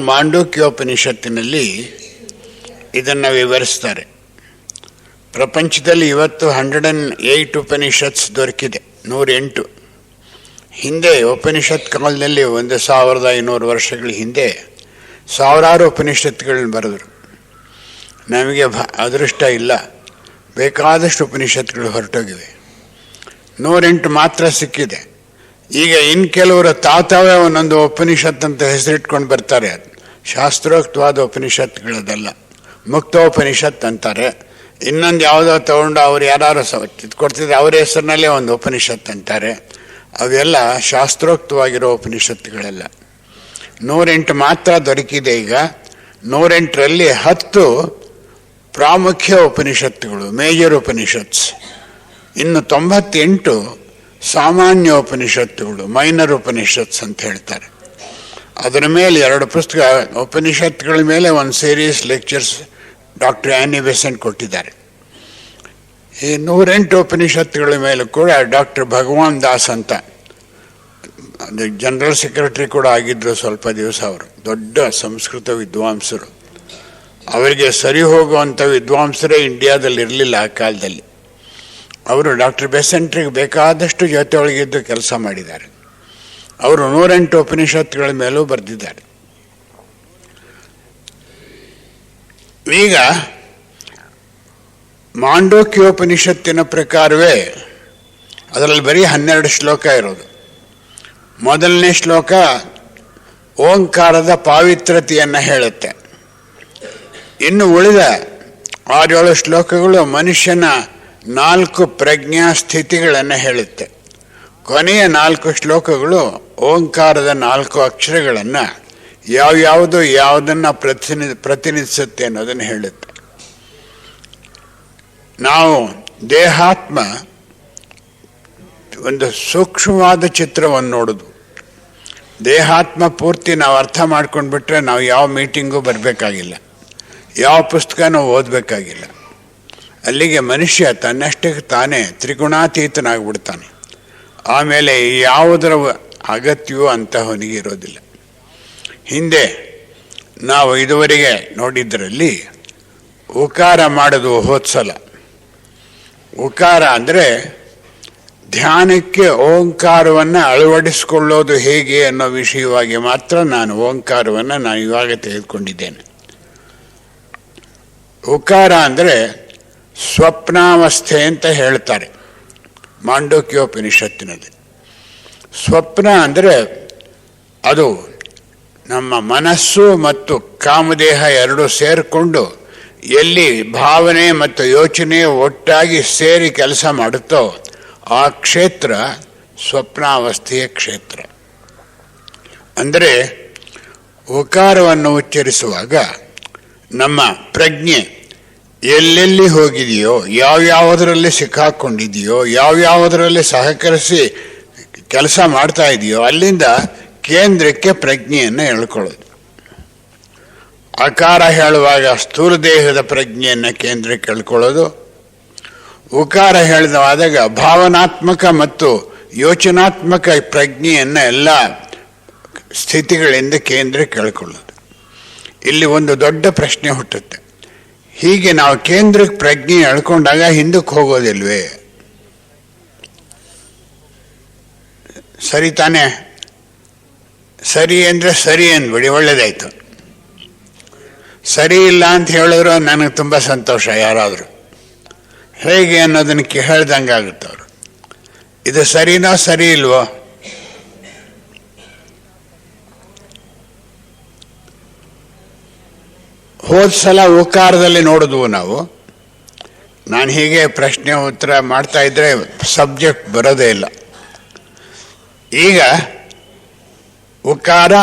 ಮಾಂಡೂಕ್ಯೋಪನಿಷತ್ತಿನಲ್ಲಿ ಇದನ್ನು ವಿವರಿಸ್ತಾರೆ. ಪ್ರಪಂಚದಲ್ಲಿ ಇವತ್ತು 108 ಉಪನಿಷತ್ಸ್ ದೊರಕಿದೆ, 108. ಹಿಂದೆ ಉಪನಿಷತ್ ಕಾಲದಲ್ಲಿ 1500 ವರ್ಷಗಳ ಹಿಂದೆ ಸಾವಿರಾರು ಉಪನಿಷತ್ತುಗಳನ್ನ ಬರೆದರು. ನಮಗೆ ಅದೃಷ್ಟ ಇಲ್ಲ, ಬೇಕಾದಷ್ಟು ಉಪನಿಷತ್ತುಗಳು ಹೊರಟೋಗಿವೆ. 108 ಮಾತ್ರ ಸಿಕ್ಕಿದೆ. ಈಗ ಇನ್ನು ಕೆಲವರು ತಾವೇ ಒಂದೊಂದು ಉಪನಿಷತ್ ಅಂತ ಹೆಸರಿಟ್ಕೊಂಡು ಬರ್ತಾರೆ. ಶಾಸ್ತ್ರೋಕ್ತವಾದ ಉಪನಿಷತ್ತುಗಳದಲ್ಲ, ಮುಕ್ತೋಪನಿಷತ್ ಅಂತಾರೆ. ಇನ್ನೊಂದು ಯಾವುದೋ ತಗೊಂಡು ಅವ್ರು ಯಾರು ಕೊಡ್ತಿದ್ರೆ ಅವ್ರ ಹೆಸರಿನಲ್ಲೇ ಒಂದು ಉಪನಿಷತ್ ಅಂತಾರೆ. ಅವೆಲ್ಲ ಶಾಸ್ತ್ರೋಕ್ತವಾಗಿರೋ ಉಪನಿಷತ್ತುಗಳೆಲ್ಲ. 108 ಮಾತ್ರ ದೊರಕಿದೆ ಈಗ. 108ರಲ್ಲಿ 10 ಪ್ರಾಮುಖ್ಯ ಉಪನಿಷತ್ತುಗಳು, ಮೇಜರ್ ಉಪನಿಷತ್ಸ್. ಇನ್ನು 98 ಸಾಮಾನ್ಯ ಉಪನಿಷತ್ತುಗಳು, ಮೈನರ್ ಉಪನಿಷತ್ಸ್ ಅಂತ ಹೇಳ್ತಾರೆ. ಅದರ ಮೇಲೆ 2 ಪುಸ್ತಕ, ಉಪನಿಷತ್ತುಗಳ ಮೇಲೆ ಒಂದು series lectures doctor any Besant ಕೊಟ್ಟಿದ್ದಾರೆ. ಈ 108 ಉಪನಿಷತ್ತುಗಳ ಮೇಲೂ ಕೂಡ ಡಾಕ್ಟರ್ ಭಗವಾನ್ ದಾಸ್ ಅಂತ, ಜನರಲ್ ಸೆಕ್ರೆಟರಿ ಕೂಡ ಆಗಿದ್ದರು ಸ್ವಲ್ಪ ದಿವಸ. ಅವರು ದೊಡ್ಡ ಸಂಸ್ಕೃತ ವಿದ್ವಾಂಸರು. ಅವರಿಗೆ ಸರಿ ಹೋಗುವಂಥ ವಿದ್ವಾಂಸರೇ ಇಂಡಿಯಾದಲ್ಲಿ ಇರಲಿಲ್ಲ ಆ ಕಾಲದಲ್ಲಿ. ಅವರು ಡಾಕ್ಟರ್ ಬೆಸೆಂಟ್ರಿಗೆ ಬೇಕಾದಷ್ಟು ಜೊತೆಯೊಳಗಿದ್ದು ಕೆಲಸ ಮಾಡಿದ್ದಾರೆ. ಅವರು 108 ಉಪನಿಷತ್ತುಗಳ ಮೇಲೂ ಬರೆದಿದ್ದಾರೆ. ಈಗ ಮಾಂಡೂಕ್ಯೋಪನಿಷತ್ತಿನ ಪ್ರಕಾರವೇ ಅದರಲ್ಲಿ ಬರೀ 12 ಶ್ಲೋಕ ಇರೋದು. ಮೊದಲನೇ ಶ್ಲೋಕ ಓಂಕಾರದ ಪಾವಿತ್ರತೆಯನ್ನು ಹೇಳುತ್ತೆ. ಇನ್ನು ಉಳಿದ 6-7 ಶ್ಲೋಕಗಳು ಮನುಷ್ಯನ 4 ಪ್ರಜ್ಞಾ ಸ್ಥಿತಿಗಳನ್ನು ಹೇಳುತ್ತೆ. ಕೊನೆಯ 4 ಶ್ಲೋಕಗಳು ಓಂಕಾರದ 4 ಅಕ್ಷರಗಳನ್ನು ಯಾವ್ಯಾವುದು ಯಾವುದನ್ನು ಪ್ರತಿನಿಧಿಸುತ್ತೆ ಅನ್ನೋದನ್ನು ಹೇಳುತ್ತೆ. ನಾವು ದೇಹಾತ್ಮ ಒಂದು ಸೂಕ್ಷ್ಮವಾದ ಚಿತ್ರವನ್ನು ನೋಡೋದು. ದೇಹಾತ್ಮ ಪೂರ್ತಿ ನಾವು ಅರ್ಥ ಮಾಡ್ಕೊಂಡ್ಬಿಟ್ರೆ ನಾವು ಯಾವ ಮೀಟಿಂಗೂ ಬರಬೇಕಾಗಿಲ್ಲ, ಯಾವ ಪುಸ್ತಕನೂ ಓದಬೇಕಾಗಿಲ್ಲ. ಅಲ್ಲಿಗೆ ಮನುಷ್ಯ ತನ್ನಷ್ಟಕ್ಕೆ ತಾನೇ ತ್ರಿಗುಣಾತೀತನಾಗ್ಬಿಡ್ತಾನೆ. ಆಮೇಲೆ ಯಾವುದರ ಅಗತ್ಯವೂ ಅಂತ ಅವನಿಗೆ ಇರೋದಿಲ್ಲ. ಹಿಂದೆ ನಾವು ಇದುವರೆಗೆ ನೋಡಿದ್ದರಲ್ಲಿ ಉಕಾರ ಮಾಡೋದು ಹೋದ್ಸಲ. ಉಕಾರ ಅಂದರೆ ಧ್ಯಾನಕ್ಕೆ ಓಂಕಾರವನ್ನು ಅಳವಡಿಸಿಕೊಳ್ಳೋದು ಹೇಗೆ ಅನ್ನೋ ವಿಷಯವಾಗಿ ಮಾತ್ರ ನಾನು ಓಂಕಾರವನ್ನು ಇವಾಗ ತೆಗೆದುಕೊಂಡಿದ್ದೇನೆ. ಉಕಾರ ಅಂದರೆ ಸ್ವಪ್ನಾವಸ್ಥೆ ಅಂತ ಹೇಳ್ತಾರೆ ಮಾಂಡೂಕ್ಯೋಪನಿಷತ್ತಿನಲ್ಲಿ. ಸ್ವಪ್ನ ಅಂದರೆ ಅದು ನಮ್ಮ ಮನಸ್ಸು ಮತ್ತು ಕಾಮದೇಹ ಎರಡೂ ಸೇರಿಕೊಂಡು ಎಲ್ಲಿ ಭಾವನೆ ಮತ್ತು ಯೋಚನೆ ಒಟ್ಟಾಗಿ ಸೇರಿ ಕೆಲಸ ಮಾಡುತ್ತೋ ಆ ಕ್ಷೇತ್ರ ಸ್ವಪ್ನಾವಸ್ಥೆಯ ಕ್ಷೇತ್ರ. ಅಂದರೆ ಉಕಾರವನ್ನು ಉಚ್ಚರಿಸುವಾಗ ನಮ್ಮ ಪ್ರಜ್ಞೆ ಎಲ್ಲೆಲ್ಲಿ ಹೋಗಿದೆಯೋ, ಯಾವ್ಯಾವುದರಲ್ಲಿ ಸಿಕ್ಕಾಕೊಂಡಿದೆಯೋ, ಯಾವ್ಯಾವುದರಲ್ಲಿ ಸಹಕರಿಸಿ ಕೆಲಸ ಮಾಡ್ತಾ ಇದೆಯೋ ಅಲ್ಲಿಂದ ಕೇಂದ್ರಕ್ಕೆ ಪ್ರಜ್ಞೆಯನ್ನು ಎಳ್ಕೊಳ್ಳೋದು. ಅಕಾರ ಹೇಳುವಾಗ ಸ್ಥೂಲ ದೇಹದ ಪ್ರಜ್ಞೆಯನ್ನು ಕೇಂದ್ರಕ್ಕೆ ಎಳ್ಕೊಳ್ಳೋದು. ಉಕಾರ ಹೇಳಿದವಾದಾಗ ಭಾವನಾತ್ಮಕ ಮತ್ತು ಯೋಚನಾತ್ಮಕ ಪ್ರಜ್ಞೆಯನ್ನು ಎಲ್ಲ ಸ್ಥಿತಿಗಳಿಂದ ಕೇಂದ್ರಕ್ಕೆ ಎಳ್ಕೊಳ್ಳೋದು. ಇಲ್ಲಿ ಒಂದು ದೊಡ್ಡ ಪ್ರಶ್ನೆ ಹುಟ್ಟುತ್ತೆ. ಹೀಗೆ ನಾವು ಕೇಂದ್ರಕ್ಕೆ ಪ್ರಜ್ಞೆ ಎಳ್ಕೊಂಡಾಗ ಹಿಂದಕ್ಕೆ ಹೋಗೋದಿಲ್ವೇ? ಸರಿ ತಾನೇ? ಸರಿ ಅಂದರೆ ಸರಿ ಅಂದ್ಬಿಡಿ, ಒಳ್ಳೇದಾಯ್ತು. ಸರಿ ಇಲ್ಲ ಅಂತ ಹೇಳಿದ್ರು ನನಗೆ ತುಂಬ ಸಂತೋಷ. ಯಾರಾದರೂ ಹೇಗೆ ಅನ್ನೋದನ್ನು ಹೇಳ್ದಂಗೆ ಆಗುತ್ತೆ ಅವರು. ಇದು ಸರಿನೋ ಸರಿ ಇಲ್ವೋ? ಹೋದ ಸಲ ಉಕಾರದಲ್ಲಿ ನೋಡಿದ್ವು ನಾವು. ನಾನು ಹೀಗೆ ಪ್ರಶ್ನೆ ಉತ್ತರ ಮಾಡ್ತಾ ಇದ್ರೆ ಸಬ್ಜೆಕ್ಟ್ ಬರೋದೇ ಇಲ್ಲ. ಈಗ ಉಕಾರ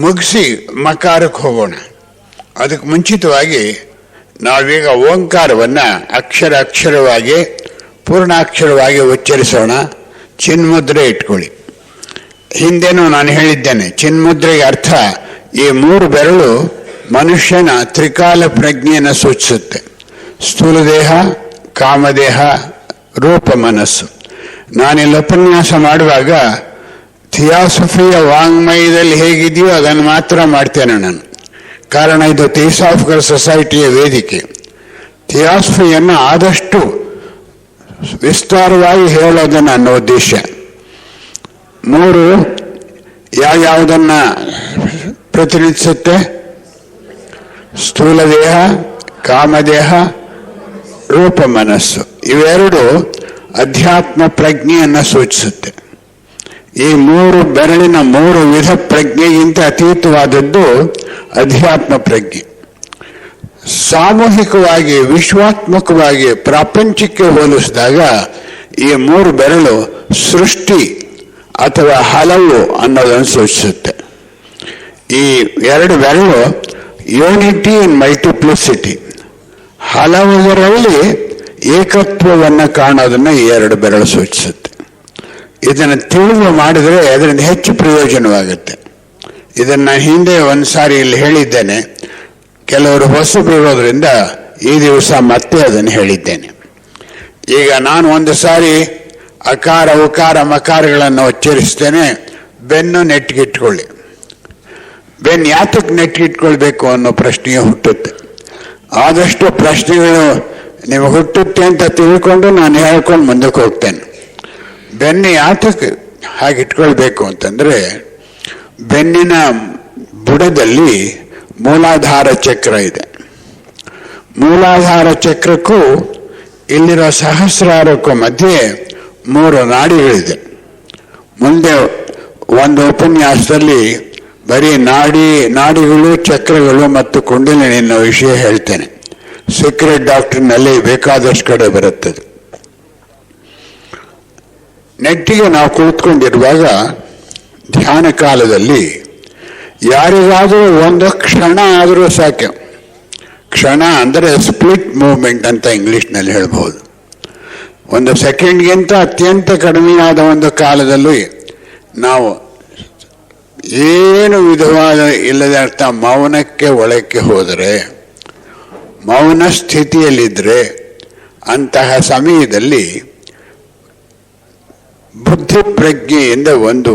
ಮುಗಿಸಿ ಮಕಾರಕ್ಕೆ ಹೋಗೋಣ. ಅದಕ್ಕೆ ಮುಂಚಿತವಾಗಿ ನಾವೀಗ ಓಂಕಾರವನ್ನು ಅಕ್ಷರವಾಗಿ ಪೂರ್ಣಾಕ್ಷರವಾಗಿ ಉಚ್ಚರಿಸೋಣ. ಚಿನ್ಮುದ್ರೆ ಇಟ್ಕೊಳ್ಳಿ. ಹಿಂದೆನೂ ನಾನು ಹೇಳಿದ್ದೇನೆ, ಚಿನ್ಮುದ್ರೆಗೆ ಅರ್ಥ ಈ 3 ಬೆರಳು ಮನುಷ್ಯನ ತ್ರಿಕಾಲ ಪ್ರಜ್ಞೆಯನ್ನು ಸೂಚಿಸುತ್ತೆ. ಸ್ಥೂಲ ದೇಹ, ಕಾಮದೇಹ, ರೂಪ ಮನಸ್ಸು. ನಾನಿಲ್ಲಿ ಉಪನ್ಯಾಸ ಮಾಡುವಾಗ ಥಿಯಾಸಫಿಯ ವಾಂಗ್ಮಯದಲ್ಲಿ ಹೇಗಿದೆಯೋ ಅದನ್ನು ಮಾತ್ರ ಮಾಡ್ತೇನೆ ನಾನು. ಕಾರಣ ಇದು ಥಿಯಾಸಾಫಿಕಲ್ ಸೊಸೈಟಿಯ ವೇದಿಕೆ. ಥಿಯಾಸಫಿಯನ್ನು ಆದಷ್ಟು ವಿಸ್ತಾರವಾಗಿ ಹೇಳೋದು ನನ್ನ ಉದ್ದೇಶ. 3 ಯಾವುದನ್ನು ಪ್ರತಿನಿಧಿಸುತ್ತೆ? ಸ್ಥೂಲ ದೇಹ, ಕಾಮದೇಹ, ರೂಪ ಮನಸ್ಸು. ಇವೆರಡು ಅಧ್ಯಾತ್ಮ ಪ್ರಜ್ಞೆಯನ್ನು ಸೂಚಿಸುತ್ತೆ. ಈ 3 ಬೆರಳಿನ 3 ವಿಧ ಪ್ರಜ್ಞೆಗಿಂತ ಅತೀತವಾದದ್ದು ಅಧ್ಯಾತ್ಮ ಪ್ರಜ್ಞೆ. ಸಾಮೂಹಿಕವಾಗಿ, ವಿಶ್ವಾತ್ಮಕವಾಗಿ, ಪ್ರಾಪಂಚಿಕ ಹೋಲಿಸಿದಾಗ ಈ 3 ಬೆರಳು ಸೃಷ್ಟಿ ಅಥವಾ ಹಲವು ಅನ್ನೋದನ್ನು ಸೂಚಿಸುತ್ತೆ. ಈ 2 ಬೆರಳು ಯೂನಿಟಿ ಇನ್ ಮಲ್ಟಿಪ್ಲಿಸಿಟಿ, ಹಲವುದರಲ್ಲಿ ಏಕತ್ವವನ್ನು ಕಾಣೋದನ್ನು ಈ 2 ಬೆರಳು ಸೂಚಿಸುತ್ತೆ. ಇದನ್ನು ತಿಳಿದು ಮಾಡಿದರೆ ಅದರಿಂದ ಹೆಚ್ಚು ಪ್ರಯೋಜನವಾಗುತ್ತೆ. ಇದನ್ನು ಹಿಂದೆ ಒಂದು ಸಾರಿ ಇಲ್ಲಿ ಹೇಳಿದ್ದೇನೆ. ಕೆಲವರು ಹೊಸಬರಿರೋದ್ರಿಂದ ಈ ದಿವಸ ಮತ್ತೆ ಅದನ್ನು ಹೇಳಿದ್ದೇನೆ. ಈಗ ನಾನು ಒಂದು ಸಾರಿ ಅಕಾರ, ಉಕಾರ, ಮಕಾರಗಳನ್ನು ಉಚ್ಚರಿಸ್ತೇನೆ. ಬೆನ್ನು ನೆಟ್ಟಿಗಿಟ್ಕೊಳ್ಳಿ. ಬೆನ್ನು ಯಾತಕ್ಕೆ ನೆಟ್ಟಿಗಿಟ್ಕೊಳ್ಬೇಕು ಅನ್ನೋ ಪ್ರಶ್ನೆಯೇ ಹುಟ್ಟುತ್ತೆ. ಆದಷ್ಟು ಪ್ರಶ್ನೆಗಳು ನಿಮಗೆ ಹುಟ್ಟುತ್ತೆ ಅಂತ ತಿಳ್ಕೊಂಡು ನಾನು ಹೇಳ್ಕೊಂಡು ಮುಂದಕ್ಕೆ ಹೋಗ್ತೇನೆ. ಬೆನ್ನು ಯಾತಕ್ಕೆ ಹಾಗೆ ಇಟ್ಕೊಳ್ಬೇಕು ಅಂತಂದರೆ, ಬೆನ್ನಿನ ಬುಡದಲ್ಲಿ ಮೂಲಾಧಾರ ಚಕ್ರ ಇದೆ. ಮೂಲಾಧಾರ ಚಕ್ರಕ್ಕೂ ಇಲ್ಲಿರೋ ಸಹಸ್ರಾರಕ್ಕೂ ಮಧ್ಯೆ 3 ನಾಡಿಗಳಿದೆ. ಮುಂದೆ ಒಂದು ಉಪನ್ಯಾಸದಲ್ಲಿ ಬರೀ ನಾಡಿಗಳು, ಚಕ್ರಗಳು ಮತ್ತು ಕುಂಡಲಿನಿ ಅನ್ನೋ ವಿಷಯ ಹೇಳ್ತೇನೆ. ಸೀಕ್ರೆಟ್ ಡಾಕ್ಟರ್ನಲ್ಲಿ ಬೇಕಾದಷ್ಟು ಕಡೆ ಬರುತ್ತದೆ. ನೆಟ್ಟಿಗೆ ನಾವು ಕುಳಿತುಕೊಂಡಿರುವಾಗ ಧ್ಯಾನ ಕಾಲದಲ್ಲಿ ಯಾರಿಗಾದರೂ ಒಂದು ಕ್ಷಣ ಆದರೂ ಸಾಕು. ಕ್ಷಣ ಅಂದರೆ ಸ್ಪ್ಲಿಟ್ ಮೂವ್ಮೆಂಟ್ ಅಂತ ಇಂಗ್ಲೀಷ್ನಲ್ಲಿ ಹೇಳ್ಬೋದು. 1 ಸೆಕೆಂಡ್ಗಿಂತ ಅತ್ಯಂತ ಕಡಿಮೆಯಾದ ಒಂದು ಕಾಲದಲ್ಲೂ ನಾವು ಏನು ವಿಧವಾದ ಇಲ್ಲದ ಅರ್ಥ ಮೌನಕ್ಕೆ ಒಳಕ್ಕೆ ಹೋದರೆ, ಮೌನ ಸ್ಥಿತಿಯಲ್ಲಿದ್ದರೆ, ಅಂತಹ ಸಮಯದಲ್ಲಿ ಬುದ್ಧಿ ಪ್ರಜ್ಞೆಯಿಂದ ಒಂದು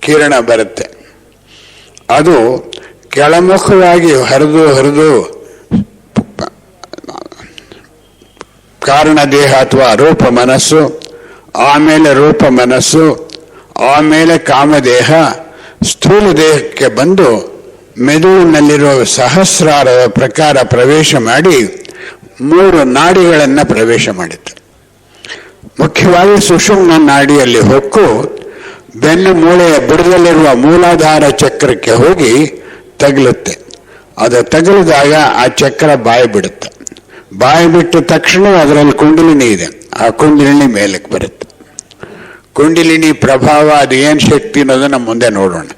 ಕಿರಣ ಬರುತ್ತೆ. ಅದು ಕೆಳಮುಖವಾಗಿ ಹರಿದು ಕಾರಣ ದೇಹ ಅಥವಾ ರೂಪ ಮನಸ್ಸು, ಆಮೇಲೆ ರೂಪ ಮನಸ್ಸು, ಆಮೇಲೆ ಕಾಮದೇಹ, ಸ್ಥೂಲ ದೇಹಕ್ಕೆ ಬಂದು ಮೆದುಳಿನಲ್ಲಿರುವ ಸಹಸ್ರಾರದ ಪ್ರಕಾರ ಪ್ರವೇಶ ಮಾಡಿ 3 ನಾಡಿಗಳನ್ನು ಪ್ರವೇಶ ಮಾಡಿತ್ತು. ಮುಖ್ಯವಾಗಿ ಸುಷುಮ್ನ ನಾಡಿಯಲ್ಲಿ ಹೊಕ್ಕು ಬೆನ್ನು ಮೂಳೆಯ ಬುಡದಲ್ಲಿರುವ ಮೂಲಾಧಾರ ಚಕ್ರಕ್ಕೆ ಹೋಗಿ ತಗಲುತ್ತೆ. ಅದು ತಗಲಿದಾಗ ಆ ಚಕ್ರ ಬಾಯಿ ಬಿಡುತ್ತೆ. ಬಾಯಿ ಬಿಟ್ಟ ತಕ್ಷಣ ಅದರಲ್ಲಿ ಕುಂಡಲಿನಿ ಇದೆ. ಆ ಕುಂಡಲಿನಿ ಮೇಲಕ್ಕೆ ಬರುತ್ತೆ. ಕುಂಡಲಿನಿ ಪ್ರಭಾವ ಅದು ಏನು ಶಕ್ತಿ ಅನ್ನೋದನ್ನು ಮುಂದೆ ನೋಡೋಣ.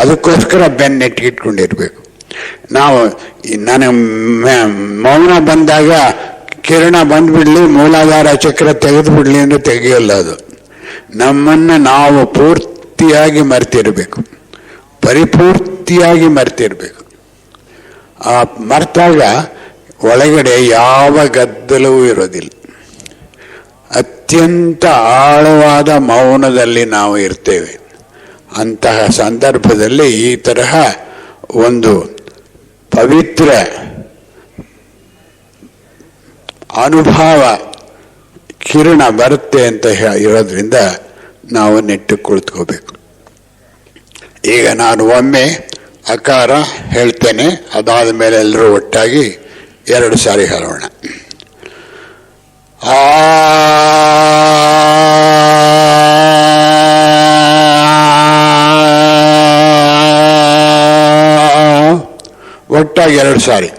ಅದಕ್ಕೋಸ್ಕರ ಬೆನ್ನೆಟ್ಟಿಟ್ಕೊಂಡಿರ್ಬೇಕು. ನಾವು ನನಗೆ ಮೌನ ಬಂದಾಗ ಕಿರಣ ಬಂದ್ಬಿಡ್ಲಿ, ಮೂಲಾಧಾರ ಚಕ್ರ ತೆಗೆದು ಬಿಡ್ಲಿ ಅಂದರೆ ತೆಗೆಯಲ್ಲ. ಅದು ನಮ್ಮನ್ನು ನಾವು ಪೂರ್ತಿಯಾಗಿ ಮರ್ತಿರ್ಬೇಕು, ಪರಿಪೂರ್ತಿಯಾಗಿ ಮರ್ತಿರ್ಬೇಕು. ಆ ಮರ್ತಾಗ ಒಳಗಡೆ ಯಾವ ಗದ್ದಲವೂ ಇರೋದಿಲ್ಲ. ಅತ್ಯಂತ ಆಳವಾದ ಮೌನದಲ್ಲಿ ನಾವು ಇರ್ತೇವೆ. ಅಂತಹ ಸಂದರ್ಭದಲ್ಲಿ ಈ ತರಹ ಒಂದು ಪವಿತ್ರ ಅನುಭವ ಕಿರಣ ಬರುತ್ತೆ ಅಂತ ಇರೋದ್ರಿಂದ ನಾವು ನೆಟ್ಟು ಕುಳಿತುಕೋಬೇಕು. ಈಗ ನಾನು ಒಮ್ಮೆ ಅಕಾರ ಹೇಳ್ತೇನೆ, ಅದಾದ ಮೇಲೆ ಎಲ್ಲರೂ ಒಟ್ಟಾಗಿ 2 ಸಾರಿ ಹೇಳೋಣ. ಒಟ್ಟಾಗಿ 2 ಸಾರಿ.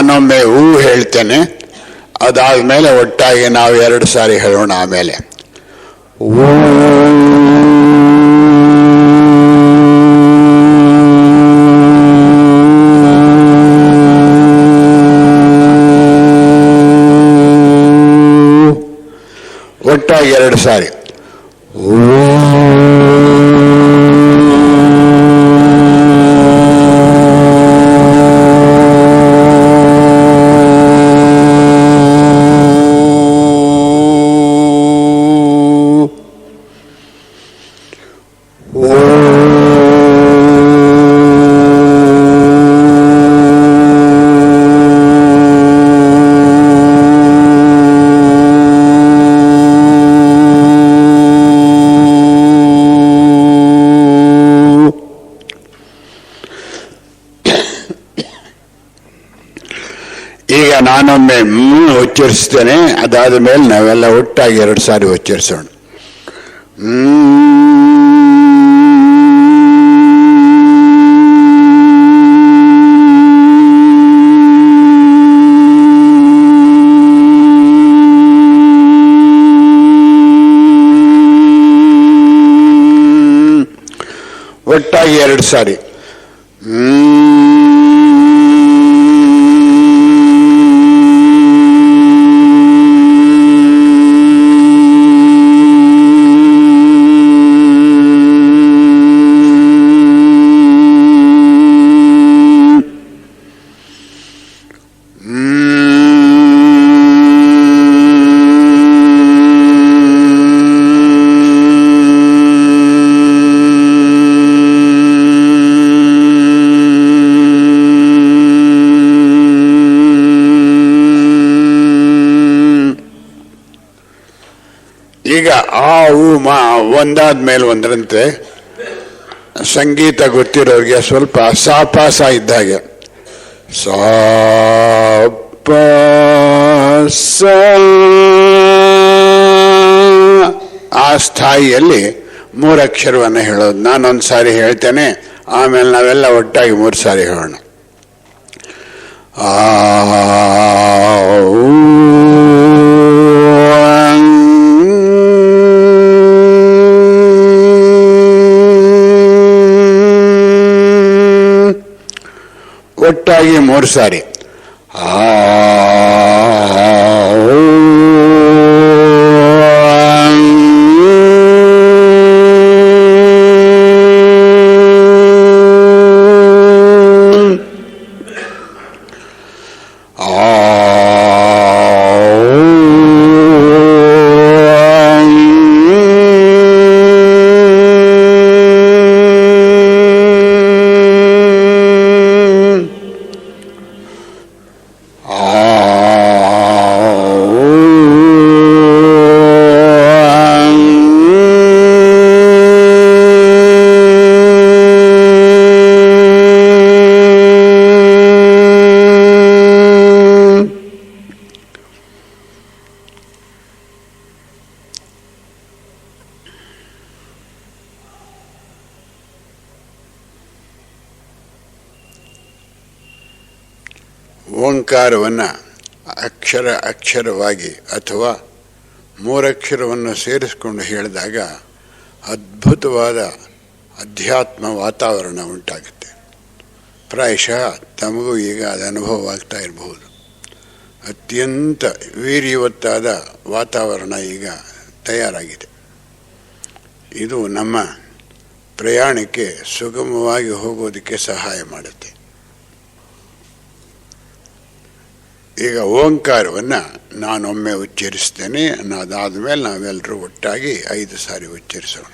ನಾನೊಮ್ಮೆ ಹೂ ಹೇಳ್ತೇನೆ, ಅದಾದ್ಮೇಲೆ ಒಟ್ಟಾಗಿ ನಾವು 2 ಸಾರಿ ಹೇಳೋಣ. ಆಮೇಲೆ ಒಟ್ಟಾಗಿ 2 ಸಾರಿ. ಈಗ ನಾನೊಮ್ಮೆ ಉಚ್ಚರಿಸ್ತೇನೆ, ಅದಾದ ಮೇಲೆ ನಾವೆಲ್ಲ ಒಟ್ಟಾಗಿ 2 ಸಾರಿ ಉಚ್ಚರಿಸೋಣ. ಒಟ್ಟಾಗಿ 2 ಸಾರಿ. ಈಗ ಆ ಹೂ ಮಾ ಒಂದಾದ್ಮೇಲೆ ಒಂದರಂತೆ ಸಂಗೀತ ಗೊತ್ತಿರೋರಿಗೆ ಸ್ವಲ್ಪ ಸಾಪಾಸ ಇದ್ದಾಗೆ ಸಾ ಪ ಸ ಆ ಸ್ಥಾಯಿಯಲ್ಲಿ 3 ಅಕ್ಷರವನ್ನು ಹೇಳೋದು. ನಾನೊಂದು ಸಾರಿ ಹೇಳ್ತೇನೆ, ಆಮೇಲೆ ನಾವೆಲ್ಲ ಒಟ್ಟಾಗಿ 3 ಸಾರಿ ಹೇಳೋಣ. ಒಟ್ಟಾಗಿ 3 ಸಾರಿ. ಓಂಕಾರವನ್ನು ಅಕ್ಷರವಾಗಿ ಅಥವಾ 3 ಅಕ್ಷರವನ್ನು ಸೇರಿಸಿಕೊಂಡು ಹೇಳಿದಾಗ ಅದ್ಭುತವಾದ ಅಧ್ಯಾತ್ಮ ವಾತಾವರಣ ಉಂಟಾಗುತ್ತೆ. ಪ್ರಾಯಶಃ ತಮಗೂ ಈಗ ಅದು ಅನುಭವವಾಗ್ತಾ ಇರಬಹುದು. ಅತ್ಯಂತ ವೀರ್ಯವತ್ತಾದ ವಾತಾವರಣ ಈಗ ತಯಾರಾಗಿದೆ. ಇದು ನಮ್ಮ ಪ್ರಯಾಣಕ್ಕೆ ಸುಗಮವಾಗಿ ಹೋಗೋದಕ್ಕೆ ಸಹಾಯ ಮಾಡುತ್ತೆ. ಈಗ ಓಂಕಾರವನ್ನು ನಾನೊಮ್ಮೆ ಉಚ್ಚರಿಸ್ತೇನೆ, ಅದಾದ ಮೇಲೆ ನಾವೆಲ್ಲರೂ ಒಟ್ಟಾಗಿ 5 ಸಾರಿ ಉಚ್ಚರಿಸೋಣ.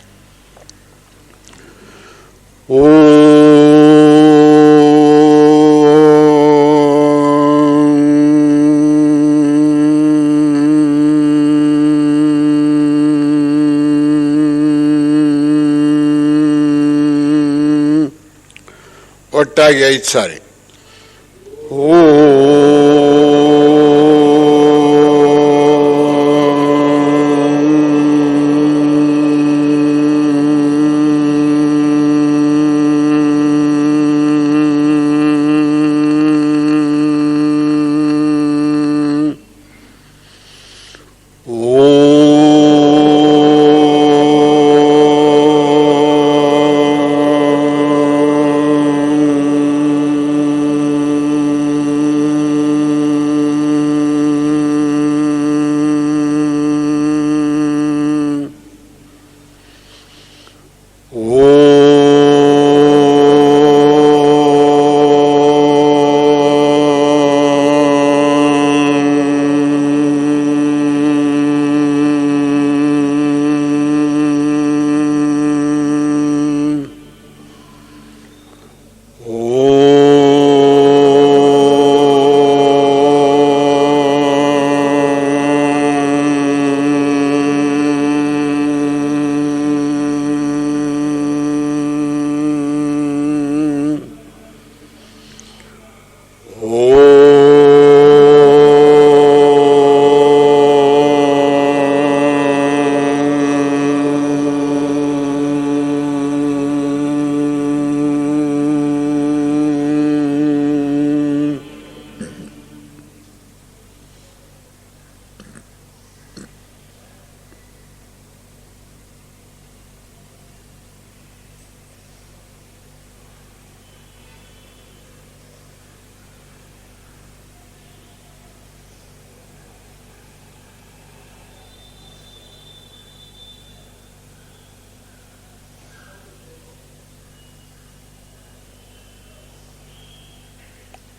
ಓ ಒಟ್ಟಾಗಿ 5 ಸಾರಿ. ಓ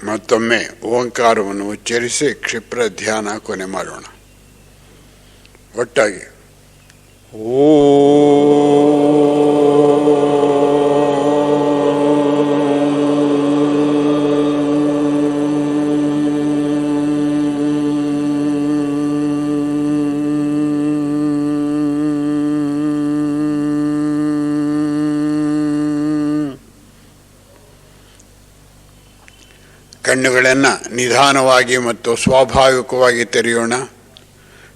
ಮತ್ತೊಮ್ಮೆ ಓಂಕಾರವನ್ನು ಉಚ್ಚರಿಸಿ ಕ್ಷಿಪ್ರ ಧ್ಯಾನ ಕೊನೆ ಮಾಡೋಣ. ಒಟ್ಟಾಗಿ ಓ ಕಣ್ಣುಗಳನ್ನು ನಿಧಾನವಾಗಿ ಮತ್ತು ಸ್ವಾಭಾವಿಕವಾಗಿ ತೆರೆಯೋಣ.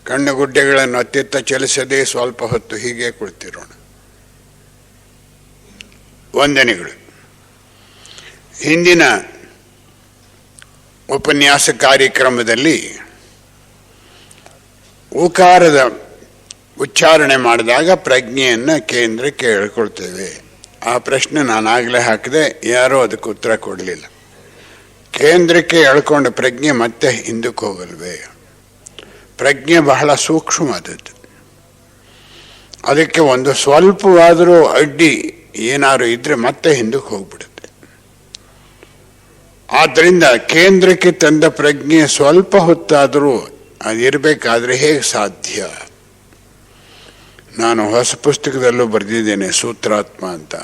ಕಣ್ಣುಗುಡ್ಡೆಗಳನ್ನು ಅತ್ತಿತ್ತ ಚಲಿಸದೆ ಸ್ವಲ್ಪ ಹೊತ್ತು ಹೀಗೆ ಕುಳಿತಿರೋಣ. ವಂದನೆಗಳು. ಹಿಂದಿನ ಉಪನ್ಯಾಸ ಕಾರ್ಯಕ್ರಮದಲ್ಲಿ ಓಂಕಾರದ ಉಚ್ಚಾರಣೆ ಮಾಡಿದಾಗ ಪ್ರಜ್ಞೆಯನ್ನು ಕೇಂದ್ರಕ್ಕೆ ಎಳ್ಕೊಳ್ತೇವೆ. ಆ ಪ್ರಶ್ನೆ ನಾನಾಗಲೇ ಹಾಕಿದೆ, ಯಾರೂ ಅದಕ್ಕೆ ಉತ್ತರ ಕೊಡಲಿಲ್ಲ. ಕೇಂದ್ರಕ್ಕೆ ಎಳ್ಕೊಂಡು ಪ್ರಜ್ಞೆ ಮತ್ತೆ ಹಿಂದಕ್ಕೆ ಹೋಗಲ್ವೇ? ಪ್ರಜ್ಞೆ ಬಹಳ ಸೂಕ್ಷ್ಮವಾದದ್ದು. ಅದಕ್ಕೆ ಒಂದು ಸ್ವಲ್ಪವಾದರೂ ಅಡ್ಡಿ ಏನಾದ್ರು ಇದ್ರೆ ಮತ್ತೆ ಹಿಂದಕ್ಕೆ ಹೋಗ್ಬಿಡುತ್ತೆ. ಆದ್ದರಿಂದ ಕೇಂದ್ರಕ್ಕೆ ತಂದ ಪ್ರಜ್ಞೆ ಸ್ವಲ್ಪ ಹೊತ್ತಾದರೂ ಅದಿರಬೇಕಾದ್ರೆ ಹೇಗೆ ಸಾಧ್ಯ? ನಾನು ಹೊಸ ಪುಸ್ತಕದಲ್ಲೂ ಬರೆದಿದ್ದೇನೆ, ಸೂತ್ರಾತ್ಮ ಅಂತ.